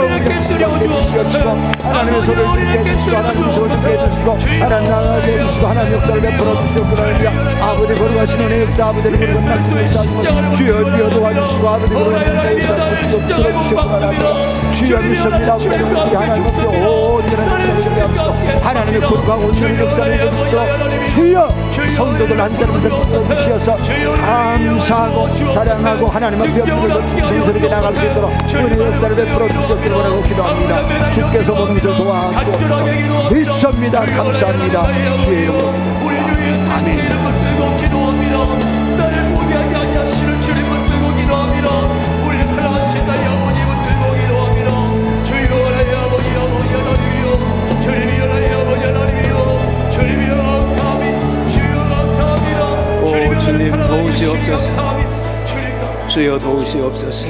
우리의 치료하게 해주시옵시고 하나님의 소리를 듣게 해주시고 하나님의 소리를 듣게 해주시고 하나님 나가게 해주시고 하나님 역사를 베풀어 주시옵기 바랍니다. 아버지 거룩하신 은혜 역사 아버지를 거룩한 말씀 역사하시고 주여 도와주시고 아버지 거룩한 은혜 역사하시고 주여 들어주시옵기 바랍니다. 주여 믿습니다. 우리 하나님 앞에 온전한 역사를 하시고 하나님의 거룩하고 온전한 역사를 해주시도록 주여 성도들 한 사람들 붙여주시어서 감사하고 사랑하고 하나님 앞에 엎드려서 충성스럽게 나갈 수 있도록 은혜 역사를 베풀어 주시옵기를 원하고 기도합니다. 주께서 모든 것을 도와주옵소서. 믿습니다. 감사합니다. 주의 이름으로 아멘. 주님 도우시옵소서. 주여 도우시옵소서.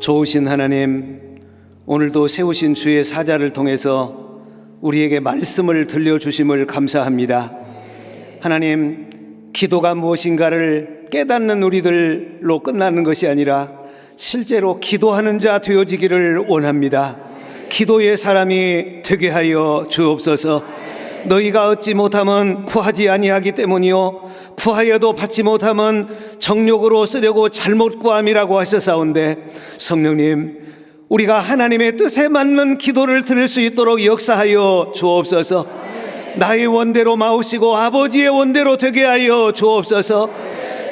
좋으신 하나님, 오늘도 세우신 주의 사자를 통해서 우리에게 말씀을 들려주심을 감사합니다. 하나님, 기도가 무엇인가를 깨닫는 우리들로 끝나는 것이 아니라 실제로 기도하는 자 되어지기를 원합니다. 기도의 사람이 되게 하여 주옵소서. 너희가 얻지 못하면 구하지 아니하기 때문이요 구하여도 받지 못하면 정욕으로 쓰려고 잘못 구함이라고 하셨사온데, 성령님, 우리가 하나님의 뜻에 맞는 기도를 드릴 수 있도록 역사하여 주옵소서. 나의 원대로 마우시고 아버지의 원대로 되게 하여 주옵소서.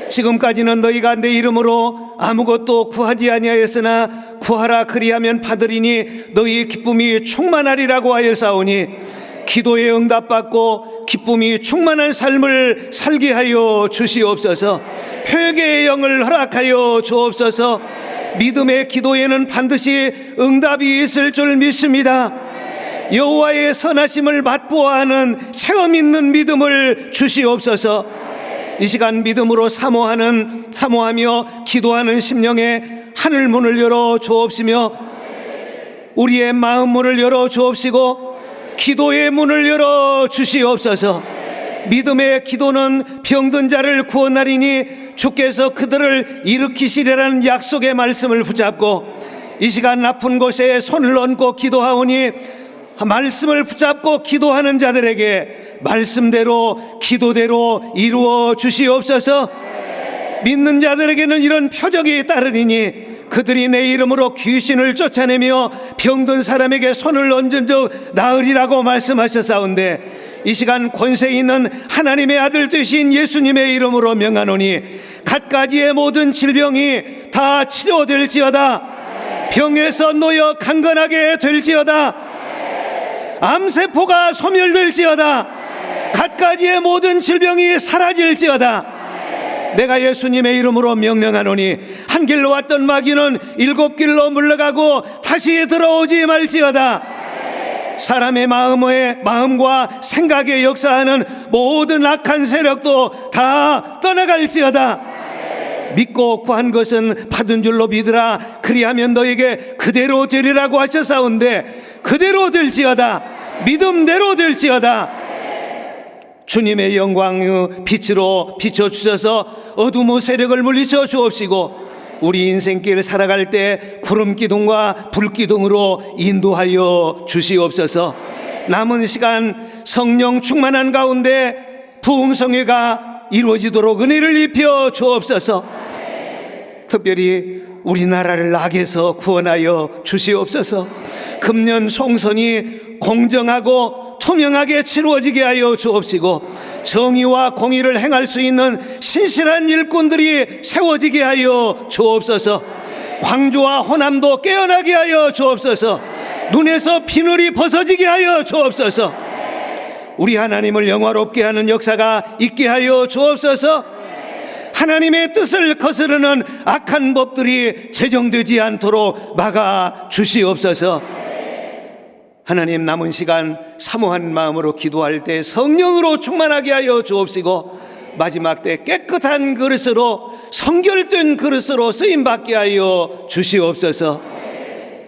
지금까지는 너희가 내 이름으로 아무것도 구하지 아니하였으나 구하라 그리하면 받으리니 너희의 기쁨이 충만하리라고 하였사오니, 기도에 응답받고 기쁨이 충만한 삶을 살게 하여 주시옵소서. 회개의 영을 허락하여 주옵소서. 믿음의 기도에는 반드시 응답이 있을 줄 믿습니다. 여호와의 선하심을 맛보아하는 체험 있는 믿음을 주시옵소서. 이 시간 믿음으로 사모하며 기도하는 심령에 하늘 문을 열어 주옵시며 우리의 마음 문을 열어 주옵시고 기도의 문을 열어 주시옵소서. 믿음의 기도는 병든 자를 구원하리니 주께서 그들을 일으키시리라는 약속의 말씀을 붙잡고 이 시간 아픈 곳에 손을 얹고 기도하오니 말씀을 붙잡고 기도하는 자들에게 말씀대로 기도대로 이루어 주시옵소서. 믿는 자들에게는 이런 표적이 따르리니 그들이 내 이름으로 귀신을 쫓아내며 병든 사람에게 손을 얹은 적 나으리라고 말씀하셨사온데, 이 시간 권세 있는 하나님의 아들 되신 예수님의 이름으로 명하노니 갖가지의 모든 질병이 다 치료될지어다. 병에서 놓여 강건하게 될지어다. 암세포가 소멸될지어다. 갖가지의 모든 질병이 사라질지어다. 내가 예수님의 이름으로 명령하노니 한 길로 왔던 마귀는 7길로 물러가고 다시 들어오지 말지어다. 사람의 마음과 생각에 역사하는 모든 악한 세력도 다 떠나갈지어다. 믿고 구한 것은 받은 줄로 믿으라. 그리하면 너에게 그대로 되리라고 하셨사온데 그대로 될지어다. 믿음대로 될지어다. 주님의 영광의 빛으로 비춰주셔서 어둠의 세력을 물리쳐 주옵시고 우리 인생길 살아갈 때 구름기둥과 불기둥으로 인도하여 주시옵소서. 남은 시간 성령 충만한 가운데 부흥성회가 이루어지도록 은혜를 입혀 주옵소서. 특별히 우리나라를 악에서 구원하여 주시옵소서. 금년 총선이 공정하고 투명하게 치루어지게 하여 주옵시고 정의와 공의를 행할 수 있는 신실한 일꾼들이 세워지게 하여 주옵소서. 광주와 호남도 깨어나게 하여 주옵소서. 눈에서 비늘이 벗어지게 하여 주옵소서. 우리 하나님을 영화롭게 하는 역사가 있게 하여 주옵소서. 하나님의 뜻을 거스르는 악한 법들이 제정되지 않도록 막아 주시옵소서. 하나님, 남은 시간 사모한 마음으로 기도할 때 성령으로 충만하게 하여 주옵시고 마지막 때 깨끗한 그릇으로 성결된 그릇으로 쓰임받게 하여 주시옵소서.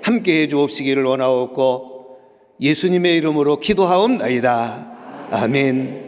함께해 주옵시기를 원하옵고 예수님의 이름으로 기도하옵나이다. 아멘.